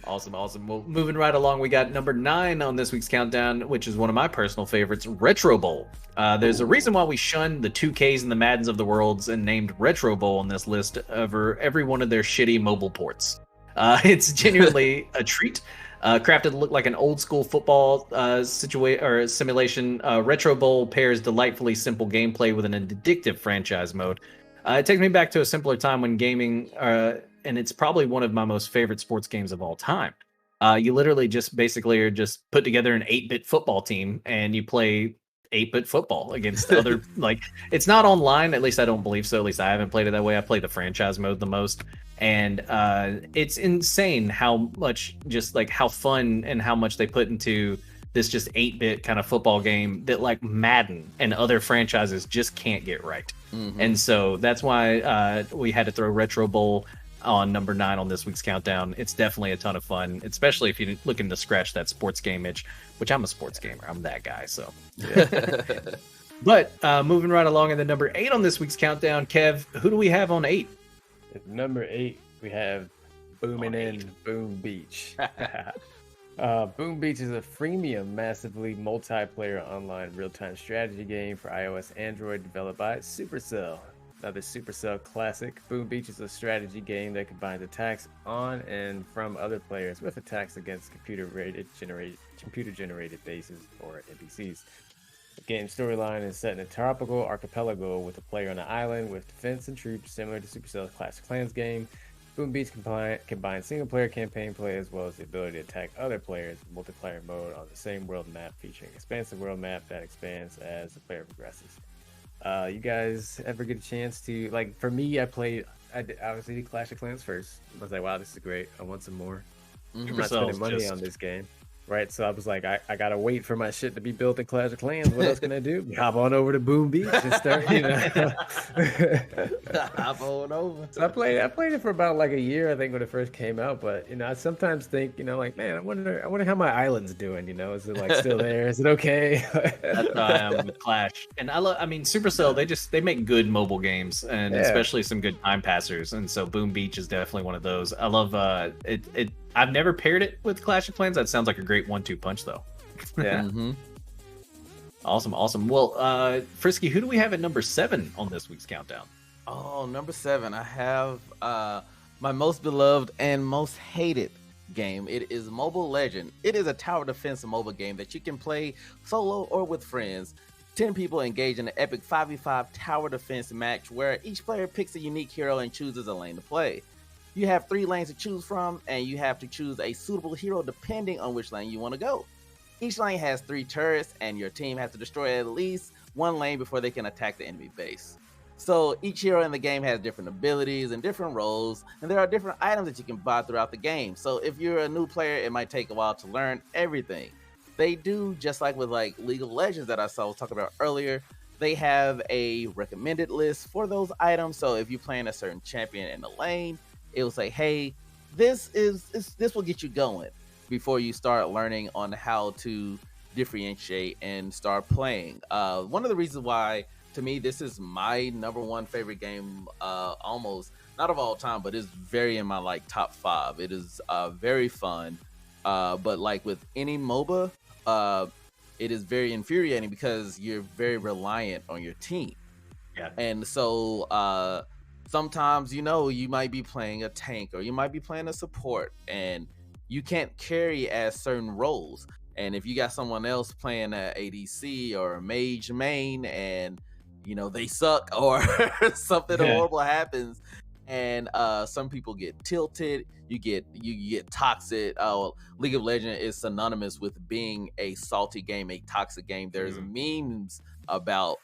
Awesome. Well, moving right along, we got number 9 on this week's countdown, which is one of my personal favorites, Retro Bowl. There's a reason why we shunned the 2Ks and the Maddens of the worlds and named Retro Bowl on this list over every one of their shitty mobile ports. It's genuinely a treat. Crafted to look like an old school football simulation, Retro Bowl pairs delightfully simple gameplay with an addictive franchise mode. It takes me back to a simpler time when gaming, and it's probably one of my most favorite sports games of all time. You literally just basically are just put together an 8-bit football team and you play 8-bit football against other, like, it's not online, at least I don't believe so, at least I haven't played it that way. I play the franchise mode the most, and it's insane how much, just like how fun and how much they put into this just 8-bit kind of football game that like Madden and other franchises just can't get right. And so that's why we had to throw Retro Bowl on number 9 on this week's countdown. It's definitely a ton of fun, especially if you're looking to scratch that sports game itch, which I'm a sports gamer. I'm that guy. So, but moving right along in the number 8 on this week's countdown, Kev, who do we have on 8? At number 8, we have Boom Beach. Boom Beach is a freemium, massively multiplayer online real-time strategy game for iOS, Android, developed by Supercell. Another Supercell classic. Boom Beach is a strategy game that combines attacks on and from other players with attacks against computer-generated bases or NPCs. The game's storyline is set in a tropical archipelago with a player on an island with defense and troops, similar to Supercell's Clash of Clans game. Boom Beach combines single-player campaign play as well as the ability to attack other players in multiplayer mode on the same world map, featuring an expansive world map that expands as the player progresses. You guys ever get a chance to, like, for me, I obviously did Clash of Clans first. I was like, wow, this is great. I want some more. I'm not spending money on this game. Right, so I was like, I gotta wait for my shit to be built in Clash of Clans. What else can I do? Hop on over to Boom Beach and start, Hop on over. So I played it for about like a year, I think, when it first came out. But I sometimes think, like, man, I wonder how my island's doing. Is it like still there? Is it okay? That's how I am with Clash. And I mean, Supercell, they make good mobile games, and especially some good time passers. And so Boom Beach is definitely one of those. I love it. I've never paired it with Clash of Clans. That sounds like a great 1-2 punch, though. Yeah. Awesome. Well, Frisky, who do we have at number 7 on this week's countdown? Oh, number 7. I have my most beloved and most hated game. It is Mobile Legend. It is a tower defense mobile game that you can play solo or with friends. 10 people engage in an epic 5v5 tower defense match where each player picks a unique hero and chooses a lane to play. You have 3 lanes to choose from, and you have to choose a suitable hero depending on which lane you want to go. Each lane has 3 turrets, and your team has to destroy at least 1 lane before they can attack the enemy base. So each hero in the game has different abilities and different roles, and there are different items that you can buy throughout the game. So if you're a new player, it might take a while to learn everything. They do, just like with like League of Legends that I was talking about earlier, they have a recommended list for those items. So if you're playing a certain champion in the lane, it will say, hey, this will get you going before you start learning on how to differentiate and start playing. One of the reasons why, to me, this is my #1 favorite game, almost not of all time, but it's very in my like top 5. It is very fun, but like with any MOBA, it is very infuriating because you're very reliant on your team. Yeah. And so sometimes, you might be playing a tank or you might be playing a support and you can't carry as certain roles. And if you got someone else playing a ADC or a mage main and they suck or something horrible happens, and some people get tilted, you get toxic. League of Legends is synonymous with being a salty game, a toxic game. There's memes about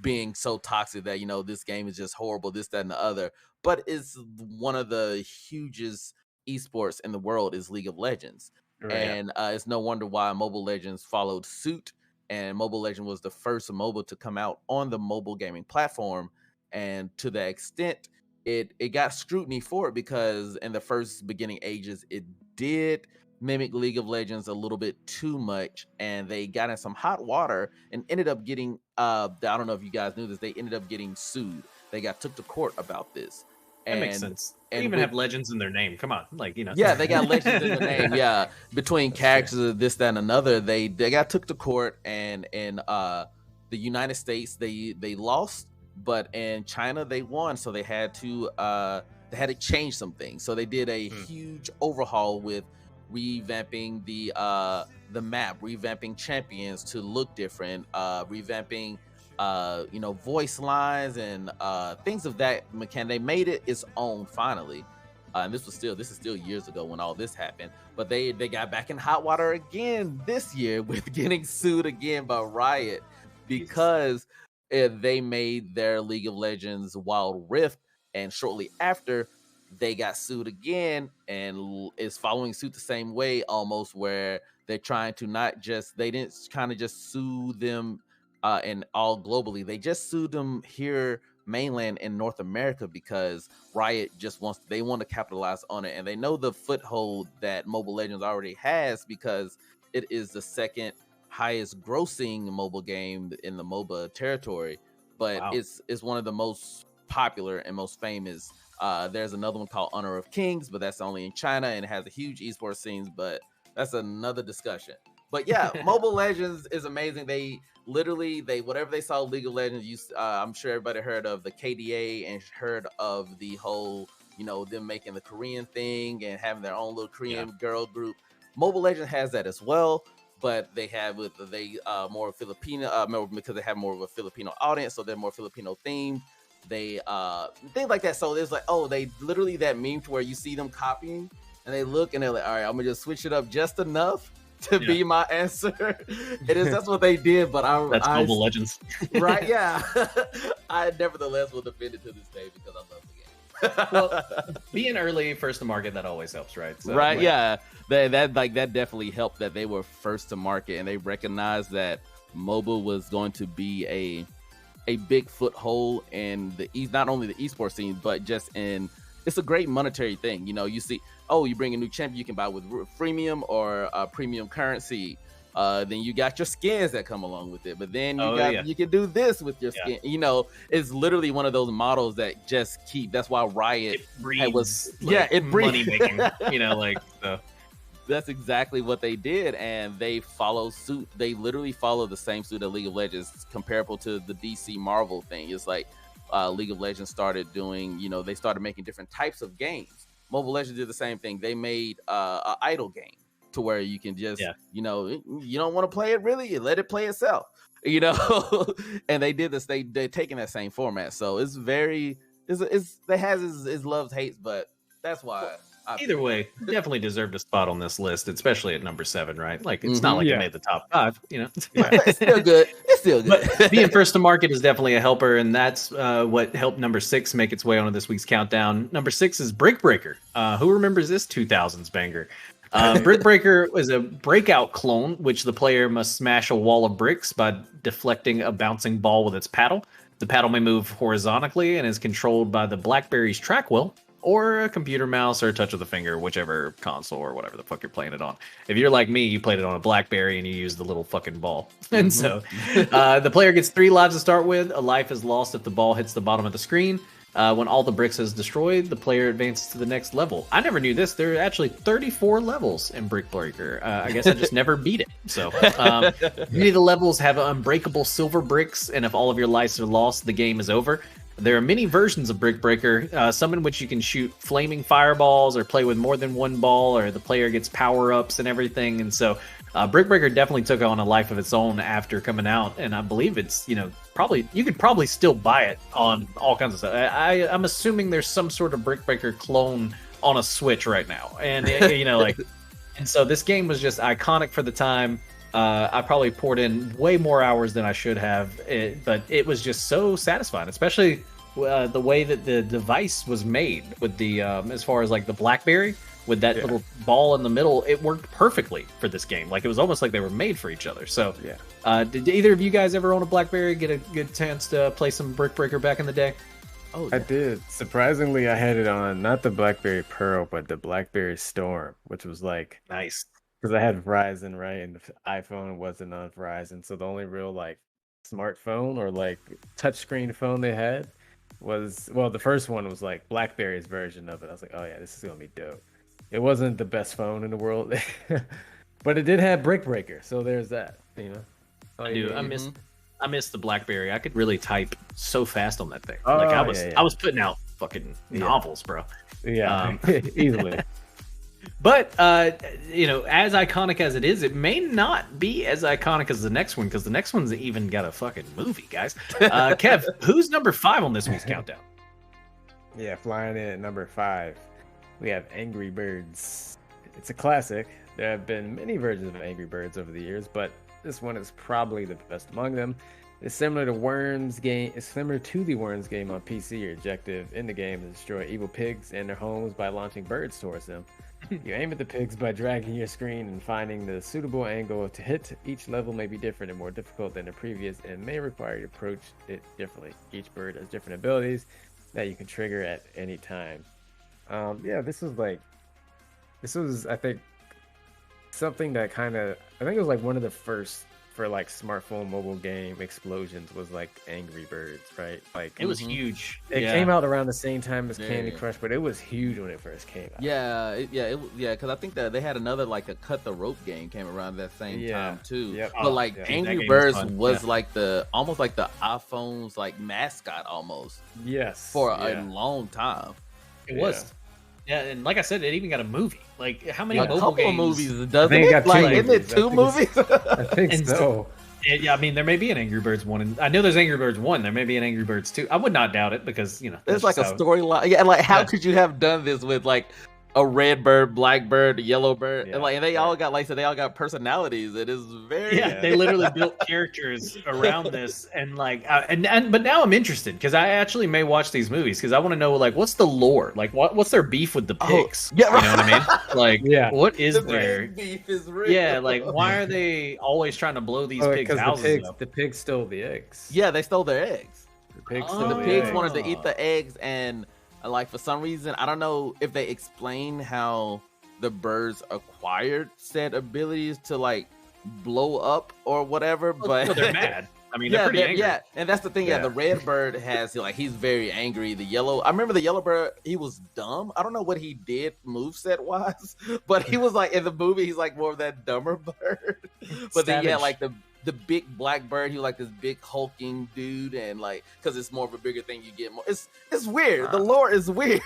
being so toxic that this game is just horrible, this, that, and the other. But it's one of the hugest esports in the world is League of Legends. Right. And it's no wonder why Mobile Legends followed suit, and Mobile Legends was the first MOBA to come out on the mobile gaming platform. And to the extent it got scrutiny for it, because in the first beginning ages it did mimic League of Legends a little bit too much, and they got in some hot water and ended up getting I don't know if you guys knew this, they ended up getting sued. They took to court about this. That makes sense. They even have legends in their name. Come on, Yeah, they got legends in their name. Yeah, between characters of this, that, and another, they got took to court, and in the United States they lost, but in China they won. So they had to change some things. So they did a huge overhaul with revamping the map, revamping champions to look different, revamping voice lines and things of that mechanic. They made it its own finally, and this is still years ago when all this happened. But they got back in hot water again this year with getting sued again by Riot because they made their League of Legends Wild Rift, and shortly after they got sued again, and is following suit the same way almost, where they're trying to they didn't kind of just sue them and all globally. They just sued them here mainland in North America because Riot want to capitalize on it, and they know the foothold that Mobile Legends already has because it is the second highest grossing mobile game in the MOBA territory. But it's one of the most popular and most famous. There's another one called Honor of Kings, but that's only in China and it has a huge esports scenes, but that's another discussion. But yeah, Mobile Legends is amazing. They whatever they saw League of Legends, I'm sure everybody heard of the KDA and heard of the whole, them making the Korean thing and having their own little Korean girl group. Mobile Legends has that as well, but they have more Filipino, because they have more of a Filipino audience, so they're more Filipino themed. They things like that. So there's they literally that meme to where you see them copying and they look and they're like, all right, I'm gonna just switch it up just enough to be my answer. That's what they did. But that's Mobile Legends, right? Yeah. I nevertheless will defend it to this day because I love the game. Well, being early, first to market, that always helps, right? So, right? Yeah, that definitely helped that they were first to market and they recognized that mobile was going to be a big foothold in not only the esports scene, but just it's a great monetary thing. You see, you bring a new champion you can buy with freemium or premium currency. Then you got your skins that come along with it. But then you can do this with your skin. It's literally one of those models that just that's why Riot breeds money making. So. That's exactly what they did, and they follow suit. They literally follow the same suit of League of Legends, comparable to the DC Marvel thing. It's like League of Legends started doing, they started making different types of games. Mobile Legends did the same thing. They made an idle game to where you can just, you don't want to play it really, you let it play itself, and they did this. They're taking that same format, so it's very, it has its loves, hates, but that's why. Either way, definitely deserved a spot on this list, especially at number 7, right? Like, it's not like it made the top 5, It's still good. It's still good. But being first to market is definitely a helper, and that's what helped number 6 make its way onto this week's countdown. Number 6 is Brick Breaker. Who remembers this 2000s banger? Brick Breaker was a breakout clone, which the player must smash a wall of bricks by deflecting a bouncing ball with its paddle. The paddle may move horizontally and is controlled by the BlackBerry's track wheel, or a computer mouse, or a touch of the finger, whichever console or whatever the fuck you're playing it on. If you're like me, you played it on a BlackBerry and you used the little fucking ball. And so the player gets 3 lives to start with. A life is lost if the ball hits the bottom of the screen. When all the bricks is destroyed, the player advances to the next level. I never knew this. There are actually 34 levels in Brick Breaker. I guess I just never beat it. So many of the levels have unbreakable silver bricks, and if all of your lives are lost, the game is over. There are many versions of Brick Breaker, some in which you can shoot flaming fireballs or play with more than one ball, or the player gets power-ups and everything. And so Brick Breaker definitely took on a life of its own after coming out, and I believe it's, probably, you could probably still buy it on all kinds of stuff. I'm assuming there's some sort of Brick Breaker clone on a Switch right now. And, and so this game was just iconic for the time. I probably poured in way more hours than I should have, but it was just so satisfying, especially the way that the device was made with the, as far as like the BlackBerry with that little ball in the middle. It worked perfectly for this game. Like, it was almost like they were made for each other. So did either of you guys ever own a BlackBerry, get a good chance to play some Brick Breaker back in the day? Oh, yeah. I did. Surprisingly, I had it on not the BlackBerry Pearl, but the BlackBerry Storm, which was like nice. Because I had Verizon, right? And the iPhone wasn't on Verizon. So the only real like smartphone or like touchscreen phone they had was, well, the first one was like BlackBerry's version of it. I was like, oh yeah, this is going to be dope. It wasn't the best phone in the world, but it did have Brick Breaker. So there's that, I do. I miss the BlackBerry. I could really type so fast on that thing. Oh, like I was putting out fucking novels, bro. Yeah, easily. But, as iconic as it is, it may not be as iconic as the next one, because the next one's even got a fucking movie, guys. Kev, who's number 5 on this week's countdown? Yeah, flying in at number 5, we have Angry Birds. It's a classic. There have been many versions of Angry Birds over the years, but this one is probably the best among them. It's similar to Worms game. It's similar to the Worms game on PC. Your objective in the game is to destroy evil pigs and their homes by launching birds towards them. You aim at the pigs by dragging your screen and finding the suitable angle to hit. Each level may be different and more difficult than the previous, and may require you to approach it differently. Each bird has different abilities that you can trigger at any time. This was I think something that I think it was like one of the first for like smartphone mobile game explosions was like Angry Birds, right? Like it was huge. It came out around the same time as Candy Crush, but it was huge when it first came out. Because I think that they had another like a cut the rope game came around that same time too. Yep. But like Angry Birds was like almost like the iPhone's like mascot almost. Yes. For a long time. It was. Yeah, and like I said, it even got a movie. Like, how many mobile games? Movies, doesn't it? Like, isn't it 2 movies? I think so. Yeah, I mean, there may be an Angry Birds 1. And I know there's Angry Birds 1. There may be an Angry Birds 2. I would not doubt it because, it's like a storyline. Yeah, like, how could you have done this with, like, a red bird, black bird, yellow bird, and they all got, like I said, they all got personalities. It is very they literally built characters around this, and like but now I'm interested because I actually may watch these movies because I want to know like what's the lore, like what's their beef with the pigs? You know what I mean? Like what is their beef is real? Yeah, like why are they always trying to blow these pigs' houses up? The pigs stole the eggs. Yeah, they stole their eggs. The pigs wanted to eat the eggs, and like for some reason, I don't know if they explain how the birds acquired said abilities to like blow up or whatever, but they're mad. I mean, they're pretty angry. Yeah, and that's the thing. Yeah, the red bird has like he's very angry. The yellow, I remember the yellow bird. He was dumb. I don't know what he did moveset wise, but he was like in the movie. He's like more of that dumber bird. But then like the big black bird. He was like this big hulking dude, and like because it's more of a bigger thing, you get more. It's weird. The lore is weird.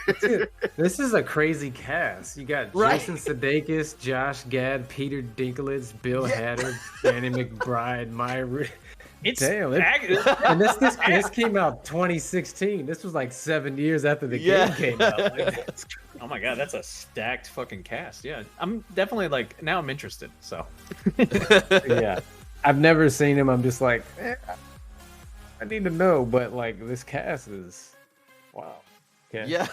This is a crazy cast. You got Jason Sudeikis, Josh Gad, Peter Dinklage, Bill Hader, Danny McBride, Myra. It's Damn, and this came out 2016. This was like 7 years after the game came out. Like, oh my god, that's a stacked fucking cast. Yeah, I'm definitely like now I'm interested. So yeah, I've never seen him. I'm just like, I need to know. But like this cast is wow. Okay. Yeah.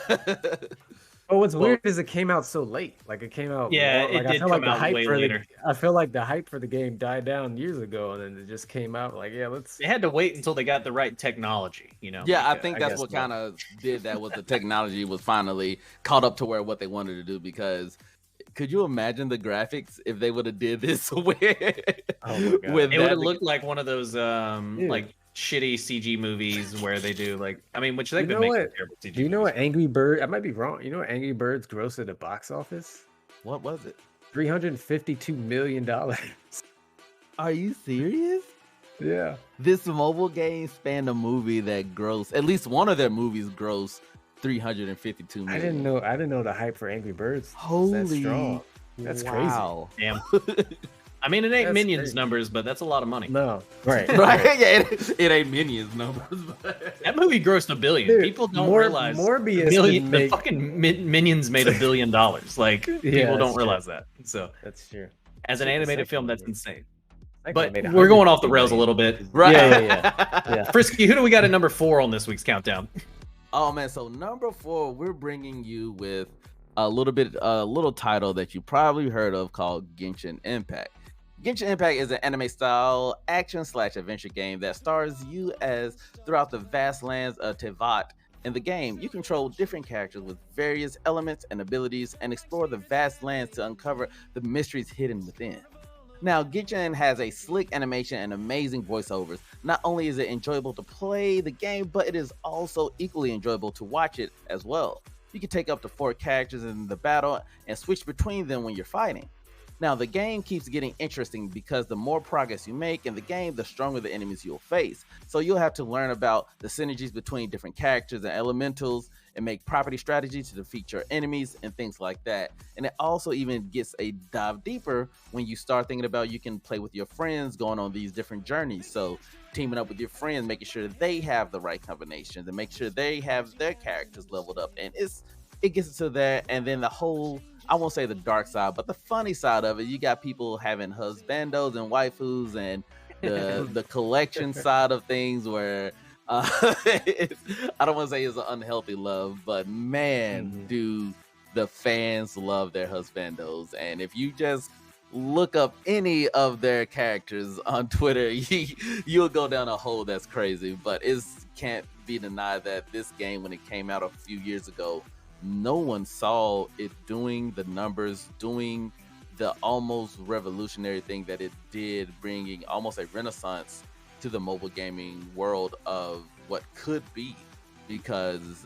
But what's weird is it came out so late. Like it came out. Yeah, it did come out way later. I feel like the hype for the game died down years ago, and then it just came out. Like, yeah, let's. They had to wait until they got the right technology. You know. Yeah, I think that's what kind of did that. Was the technology was finally caught up to where what they wanted to do. Because could you imagine the graphics if they would have did this with? Oh my God. It would have looked like one of those like shitty CG movies where they do like which they've been making terrible CG. Do you know what Angry Bird? I might be wrong. You know what Angry Birds grossed at the box office? What was it? $352 million. Are you serious? Yeah. This mobile game spanned a movie that grossed, at least one of their movies grossed $352 million. I didn't know the hype for Angry Birds. Holy, that strong. That's wow. crazy. Damn. I mean, it ain't Minions numbers, but that's a lot of money. No, right. Yeah, it ain't Minions numbers. But... That movie grossed $1 billion. Dude, people don't realize Morbius the fucking Minions made $1 billion. Like people don't realize that. So that's true. As an animated film, that's insane. But we're going off the rails a little bit, right? Yeah. Frisky, who do we got at number 4 on this week's countdown? Oh man, so number 4, we're bringing you with a little title that you probably heard of called Genshin Impact. Genshin Impact is an anime-style action/adventure game that stars you as throughout the vast lands of Tevat. In the game, you control different characters with various elements and abilities and explore the vast lands to uncover the mysteries hidden within. Now, Genshin has a slick animation and amazing voiceovers. Not only is it enjoyable to play the game, but it is also equally enjoyable to watch it as well. You can take up to 4 characters in the battle and switch between them when you're fighting. Now, the game keeps getting interesting because the more progress you make in the game, the stronger the enemies you'll face. So you'll have to learn about the synergies between different characters and elementals and make property strategies to defeat your enemies and things like that. And it also even gets a dive deeper when you start thinking about you can play with your friends going on these different journeys. So teaming up with your friends, making sure that they have the right combinations and make sure they have their characters leveled up. And it gets into that, and then the whole, I won't say the dark side, but the funny side of it, you got people having husbandos and waifus and the collection side of things where I don't want to say it's an unhealthy love, but man, do the fans love their husbandos. And if you just look up any of their characters on Twitter, you'll go down a hole that's crazy. But it can't be denied that this game, when it came out a few years ago, no one saw it doing the numbers, doing the almost revolutionary thing that it did, bringing almost a renaissance to the mobile gaming world of what could be. Because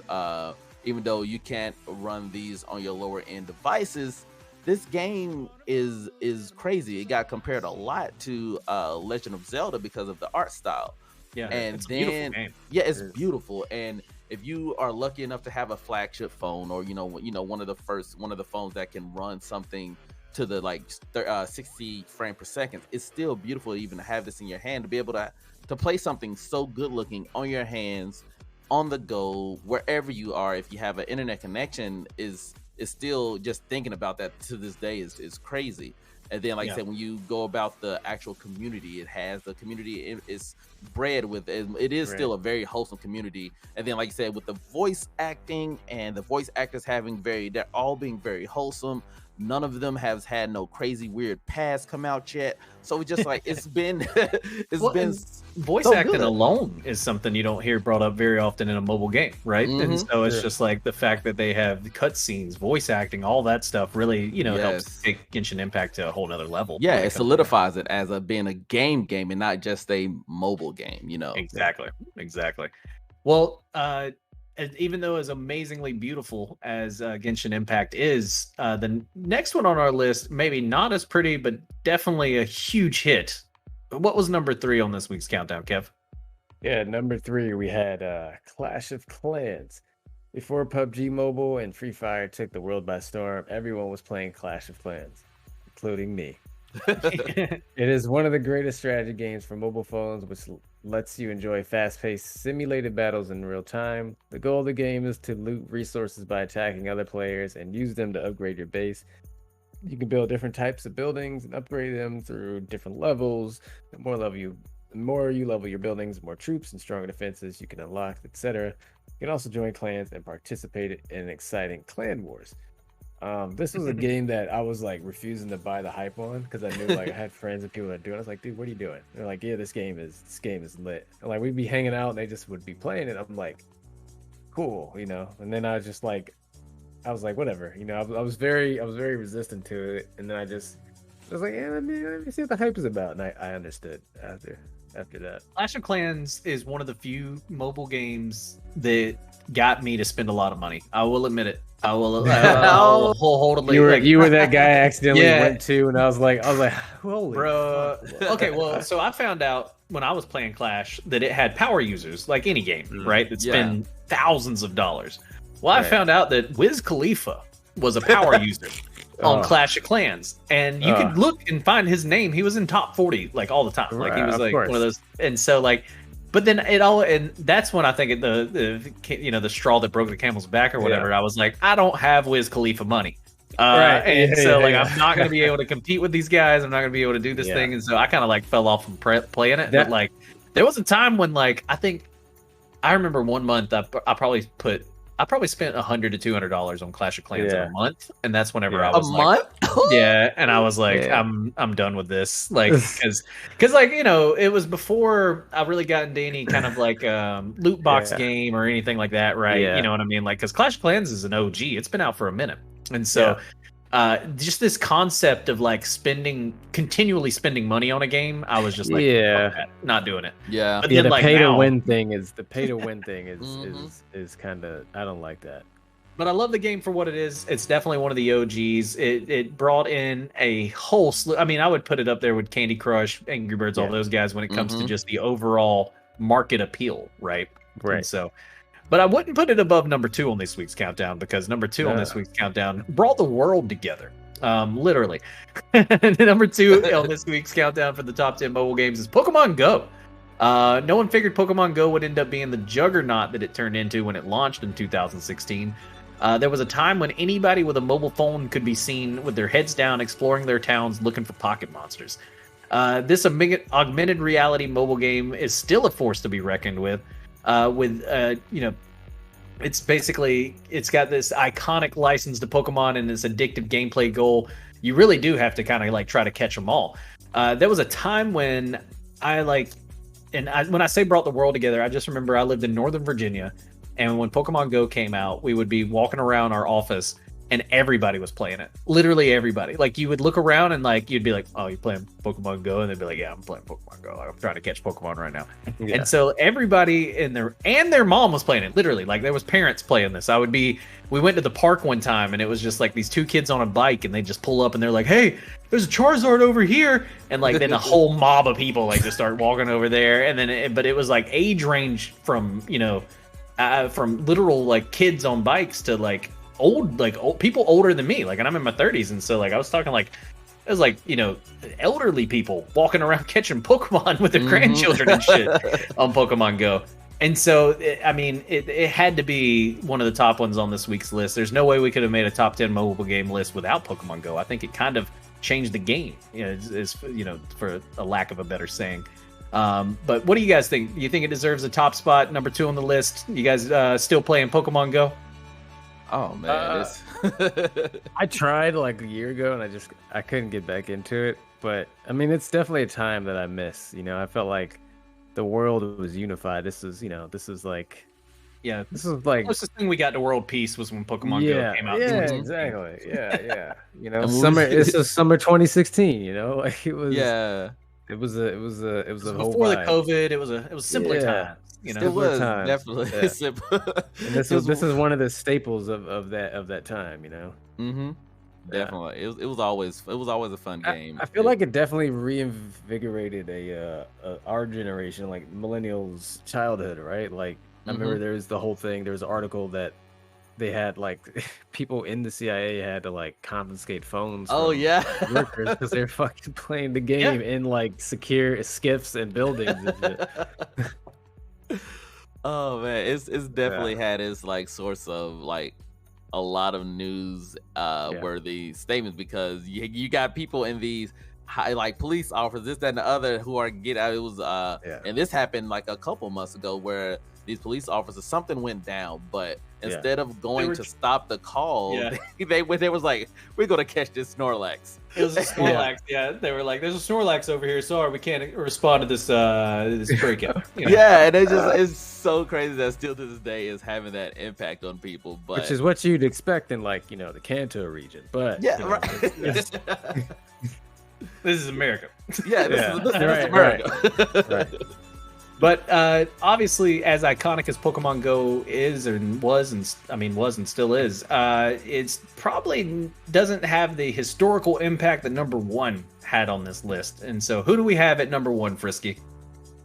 even though you can't run these on your lower end devices, this game is crazy. It got compared a lot to Legend of Zelda because of the art style. Yeah, and it's a beautiful game. Yeah, it's beautiful. And if you are lucky enough to have a flagship phone, or one of the phones that can run something to the 60 frame per second, it's still beautiful to even have this in your hand, to be able to play something so good looking on your hands, on the go, wherever you are. If you have an internet connection, is still, just thinking about that to this day is crazy. And then, like I said, when you go about the actual community, the community is bred with, it is still a very wholesome community. And then, like you said, with the voice acting and the voice actors they're all being very wholesome. None of them has had no crazy weird pads come out yet. So it's just like, it's been voice so acting good. alone is something you don't hear brought up very often in a mobile game, right? And so it's just like the fact that they have cutscenes, voice acting, all that stuff really, helps take Genshin Impact to a whole nother level. Yeah, it solidifies it as being a game and not just a mobile game, Exactly. Well, even though as amazingly beautiful as Genshin Impact is, the next one on our list, maybe not as pretty, but definitely a huge hit, What was number 3 on this week's countdown, Kev? Yeah, number 3 we had Clash of Clans. Before PUBG Mobile and Free Fire took the world by storm, everyone was playing Clash of Clans, including me. It is one of the greatest strategy games for mobile phones, which lets you enjoy fast-paced simulated battles in real time. The goal of the game is to loot resources by attacking other players and use them to upgrade your base. You can build different types of buildings and upgrade them through different levels. The more you level your buildings, the more troops and stronger defenses you can unlock, etc. You can also join clans and participate in exciting clan wars. This was a game that I was like refusing to buy the hype on because I knew like I had friends and people that do it. I was like, dude, what are you doing? They're like, yeah, this game is lit. And, like we'd be hanging out and they just would be playing it. I'm like, cool, you know. And then I was like, whatever, you know. I was very resistant to it, and then I was like, yeah, let me see what the hype is about, and I understood after that. Clash of Clans is one of the few mobile games that got me to spend a lot of money. I will admit it. I will wholeheartedly. You were that guy I accidentally went to, and I was like, holy bro. fuck. Okay, well, so I found out when I was playing Clash that it had power users, like any game, right? That spend thousands of dollars. Well, I found out that Wiz Khalifa was a power user on Clash of Clans, and you could look and find his name. He was in top 40 like all the time. Like he was like one of those, and so like. But then and that's when I think the straw that broke the camel's back or whatever. I was like, I don't have Wiz Khalifa money, I'm not going to be able to compete with these guys. I'm not going to be able to do this thing, and so I kind of like fell off from playing it. But like, there was a time when like I remember one month I probably spent $100 to $200 on Clash of Clans in a month, and that's whenever I was and I was like, I'm done with this, like, because like it was before I really got into any kind of like loot box game or anything like that, right? You know what I mean? Like, because Clash of Clans is an OG, it's been out for a minute, and so. Just this concept of like continually spending money on a game, I was just like, not doing it. Yeah, but then, the pay to win thing is kind of, I don't like that. But I love the game for what it is. It's definitely one of the OGs. It brought in a whole slew. I mean, I would put it up there with Candy Crush, Angry Birds, all those guys when it comes to just the overall market appeal, right? Right. And so. But I wouldn't put it above number 2 on this week's countdown, because number 2 on this week's countdown brought the world together, literally. Number 2 on this week's countdown for the top 10 mobile games is Pokemon Go. No one figured Pokemon Go would end up being the juggernaut that it turned into when it launched in 2016. There was a time when anybody with a mobile phone could be seen with their heads down exploring their towns looking for pocket monsters. This augmented reality mobile game is still a force to be reckoned with. It's got this iconic license to Pokemon and this addictive gameplay goal. You really do have to kind of like try to catch them all. There was a time when when I say brought the world together, I just remember I lived in Northern Virginia, and when Pokemon Go came out, we would be walking around our office and everybody was playing it. Literally everybody. Like, you would look around and like you'd be like, "Oh, you playing Pokemon Go?" And they'd be like, "Yeah, I'm playing Pokemon Go. I'm trying to catch Pokemon right now." Yeah. And so everybody their mom was playing it. Literally, like there was parents playing this. We went to the park one time and it was just like these 2 kids on a bike, and they just pull up and they're like, "Hey, there's a Charizard over here," and like then a whole mob of people like just start walking over there, and then but it was like age range from from literal like kids on bikes to like old people older than me, like, and I'm in my 30s, and so like I was talking like it was like elderly people walking around catching Pokemon with their grandchildren and shit on Pokemon Go. And so it had to be one of the top ones on this week's list. There's no way we could have made a top 10 mobile game list without Pokemon Go. I think it kind of changed the game, for a lack of a better saying. But what do you guys think? Do you think it deserves a top spot, number 2 on the list? You guys still playing Pokemon Go? Oh man, I tried like a year ago and I couldn't get back into it. But I mean, it's definitely a time that I miss. I felt like the world was unified. This is like the closest thing we got to world peace was when Pokemon Go came out. Yeah, exactly. Yeah. Summer. This is summer 2016. Like it was. Yeah. It was a whole before the COVID. It was simpler times. It was definitely simple. And this is one of the staples of that time. Mm-hmm. Definitely. It was always a fun game. I feel like it definitely reinvigorated our generation, like millennials' childhood, right? Like I remember there was the whole thing. There was an article that they had like people in the CIA had to like confiscate phones Oh from yeah. workers because they're fucking playing the game in like secure skiffs and buildings and shit. Oh man, it's definitely had its like source of like a lot of news worthy statements, because you got people in these high, like police officers, this, that, and the other, who are get out. It was and this happened like a couple months ago, where these police officers, something went down, but instead of going to stop the call, they was like, we're gonna catch this Snorlax. It was a Snorlax. They were like, there's a Snorlax over here. Sorry, we can't respond to this breakout. Yeah, and it's so crazy that still to this day is having that impact on people. But which is what you'd expect in like the Kanto region. But this is America. Yeah, this is America. Right. But obviously, as iconic as Pokemon Go is and was and still is, it's probably doesn't have the historical impact that number one had on this list. And so, who do we have at number one, Frisky?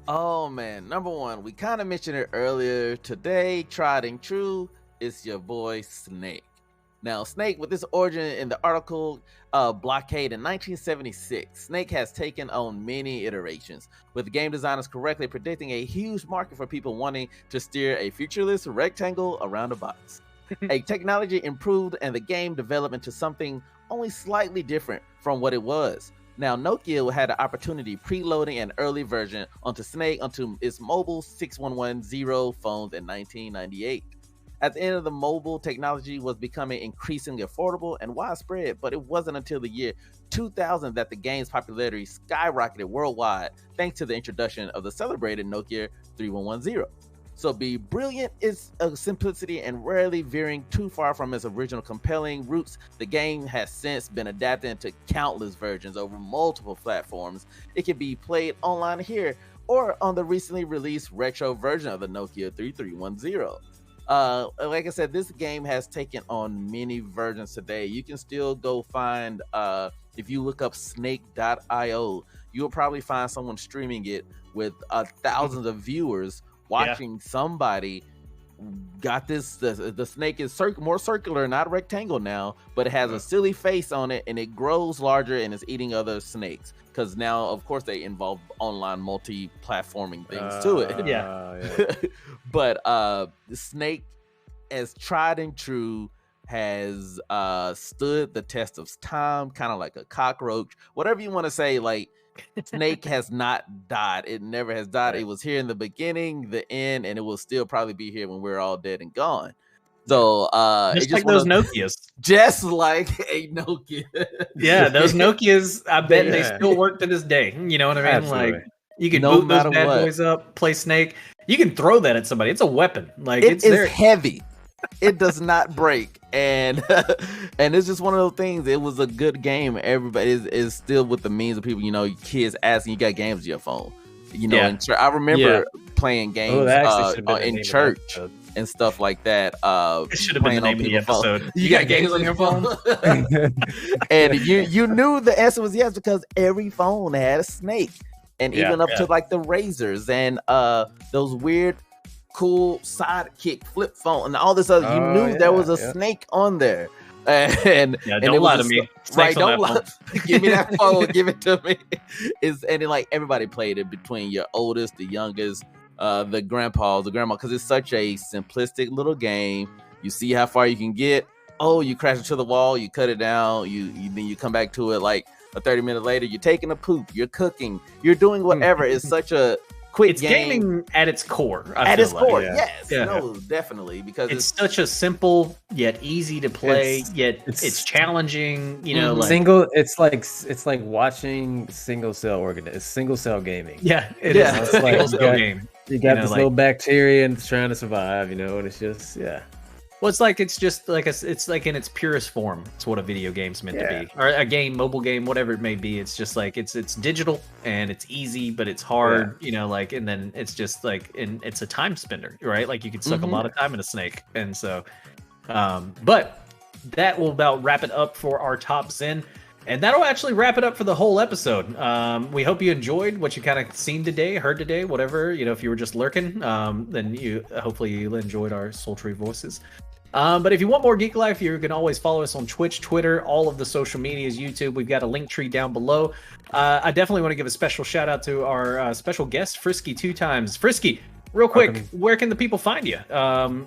Oh man, number one, we kind of mentioned it earlier today. Tried and true, it's your boy Snake. Now, Snake, with this origin in the article Blockade in 1976, Snake has taken on many iterations, with game designers correctly predicting a huge market for people wanting to steer a featureless rectangle around a box. A technology improved and the game developed into something only slightly different from what it was. Now, Nokia had the opportunity preloading an early version onto Snake onto its mobile 6110 phones in 1998. At the end of the mobile technology was becoming increasingly affordable and widespread, but it wasn't until the year 2000 that the game's popularity skyrocketed worldwide thanks to the introduction of the celebrated Nokia 3110. So be brilliant is a simplicity and rarely veering too far from its original compelling roots. The game has since been adapted into countless versions over multiple platforms. It can be played online here or on the recently released retro version of the Nokia 3310. Like I said, this game has taken on many versions today. You can still go find, if you look up snake.io, you'll probably find someone streaming it with thousands of viewers watching somebody got this. The snake is more circular, not rectangle now, but it has a silly face on it and it grows larger and is eating other snakes. Because now, of course, they involve online multi-platforming things to it. But the Snake, as tried and true, has stood the test of time, kind of like a cockroach. Whatever you want to say, like, Snake has not died. It never has died. It was here in the beginning, the end, and it will still probably be here when we're all dead and gone. So just like those Nokias. Just like a Nokia. Yeah, those Nokias, I bet they still work to this day. You know what I mean? Absolutely. Like, you can boot those bad boys up, play Snake. You can throw that at somebody. It's a weapon. Like, it's heavy. It does not break. And it's just one of those things. It was a good game. Everybody is still with the means of people, kids asking, you got games on your phone. I remember playing games in church and stuff like that. It should have been the name of the episode. You got games on your phone? And you knew the answer was yes, because every phone had a snake. And even up to like the razors and those weird, cool sidekick flip phone and all this other. You knew there was a snake on there. And don't lie to me. Right, don't lie. Give me that phone. Give it to me. Like everybody played it, between your oldest, the youngest, the grandma, because it's such a simplistic little game. You see how far you can get. Oh, you crash into the wall. You cut it down. Then you come back to it like a 30-minute later. You're taking a poop. You're cooking. You're doing whatever. It's such a quick game. Gaming at its core. Yes. No, definitely, because it's such a simple yet easy to play. It's challenging. It's like watching single cell gaming. Yeah, it is. It's like single cell game. You got this little bacteria and it's trying to survive. And it's just Well, it's like in its purest form. It's what a video game's meant to be, or a game, mobile game, whatever it may be. It's just like it's digital and it's easy, but it's hard. And then it's just like, and it's a time spender, right? Like you could suck a lot of time in a snake, and so, but that will about wrap it up for our top Zen. And that'll actually wrap it up for the whole episode. We hope you enjoyed what you kind of seen today, heard today, whatever. You know, if you were just lurking, then hopefully you enjoyed our sultry voices. But if you want more Geek Life, you can always follow us on Twitch, Twitter, all of the social medias, YouTube. We've got a link tree down below. I definitely want to give a special shout out to our special guest, Frisky2times. Frisky, real quick, where can the people find you?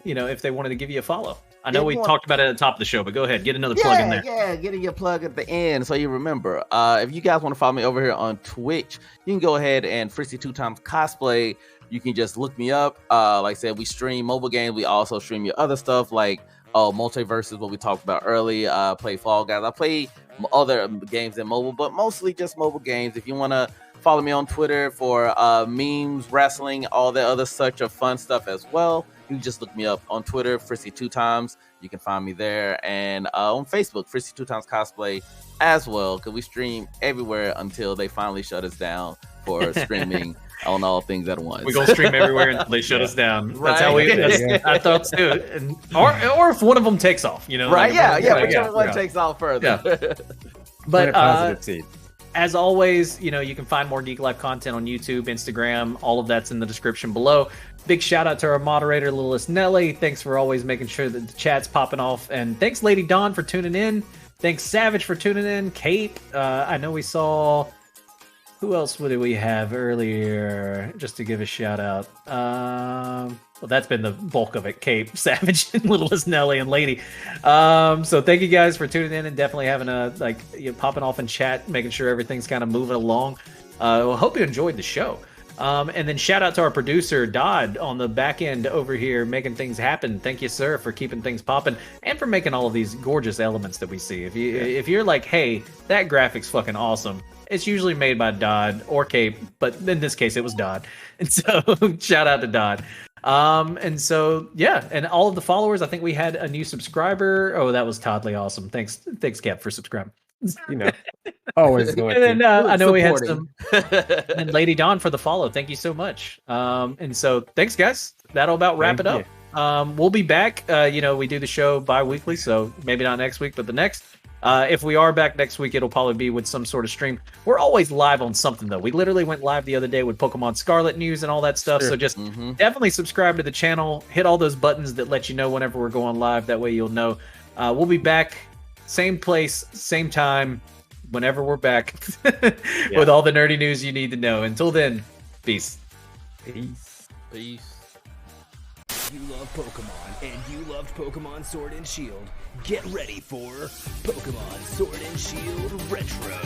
You know, if they wanted to give you a follow. I know we talked about it at the top of the show, but go ahead, get another plug in there. Yeah, getting your plug at the end so you remember. If you guys want to follow me over here on Twitch, you can go ahead and Frisky2times cosplay. You can just look me up. Like I said, we stream mobile games. We also stream your other stuff like Multiverses, what we talked about early. Play Fall Guys. I play other games in mobile, but mostly just mobile games. If you want to follow me on Twitter for memes, wrestling, all that other such of fun stuff as well, you can just look me up on Twitter, Frisky2times. You can find me there. And on Facebook, Frisky2times cosplay as well, because we stream everywhere until they finally shut us down for streaming on all things at once. We're going to stream everywhere until they shut us down. That's how we, I thought too. And, or if one of them takes off, you know. Right, whichever one takes off further. Yeah. But as always, you know, you can find more Geek Life content on YouTube, Instagram, all of that's in the description below. Big shout out to our moderator, Lilith Nelly. Thanks for always making sure that the chat's popping off. And thanks, Lady Dawn, for tuning in. Thanks, Savage, for tuning in. Kate, I know we saw... Who else did we have earlier? Just to give a shout out. Well, that's been the bulk of it. Kate, Savage, and Littlest Nelly, and Lady. So thank you guys for tuning in and definitely having popping off in chat, making sure everything's kind of moving along. Well, hope you enjoyed the show. And then shout out to our producer, Dodd, on the back end over here, making things happen. Thank you, sir, for keeping things popping and for making all of these gorgeous elements that we see. If you're like, hey, that graphic's fucking awesome, it's usually made by Dodd or Cape, but in this case, it was Dodd. And so shout out to Dodd. And so, yeah, and all of the followers, I think we had a new subscriber. Oh, that was totally awesome. Thanks, Cap, for subscribing. You know, always going. And I know we had some, and Lady Dawn for the follow. Thank you so much. And so thanks, guys. That'll about wrap it up. We'll be back. You know, we do the show bi-weekly, so maybe not next week, but the next. If we are back next week, it'll probably be with some sort of stream. We're always live on something, though. We literally went live the other day with Pokemon Scarlet news and all that stuff. Sure. So just definitely subscribe to the channel. Hit all those buttons that let you know whenever we're going live. That way you'll know. We'll be back, same place, same time, whenever we're back with all the nerdy news you need to know. Until then, peace. Peace. You love Pokemon, and you loved Pokemon Sword and Shield. Get ready for Pokemon Sword and Shield Retro.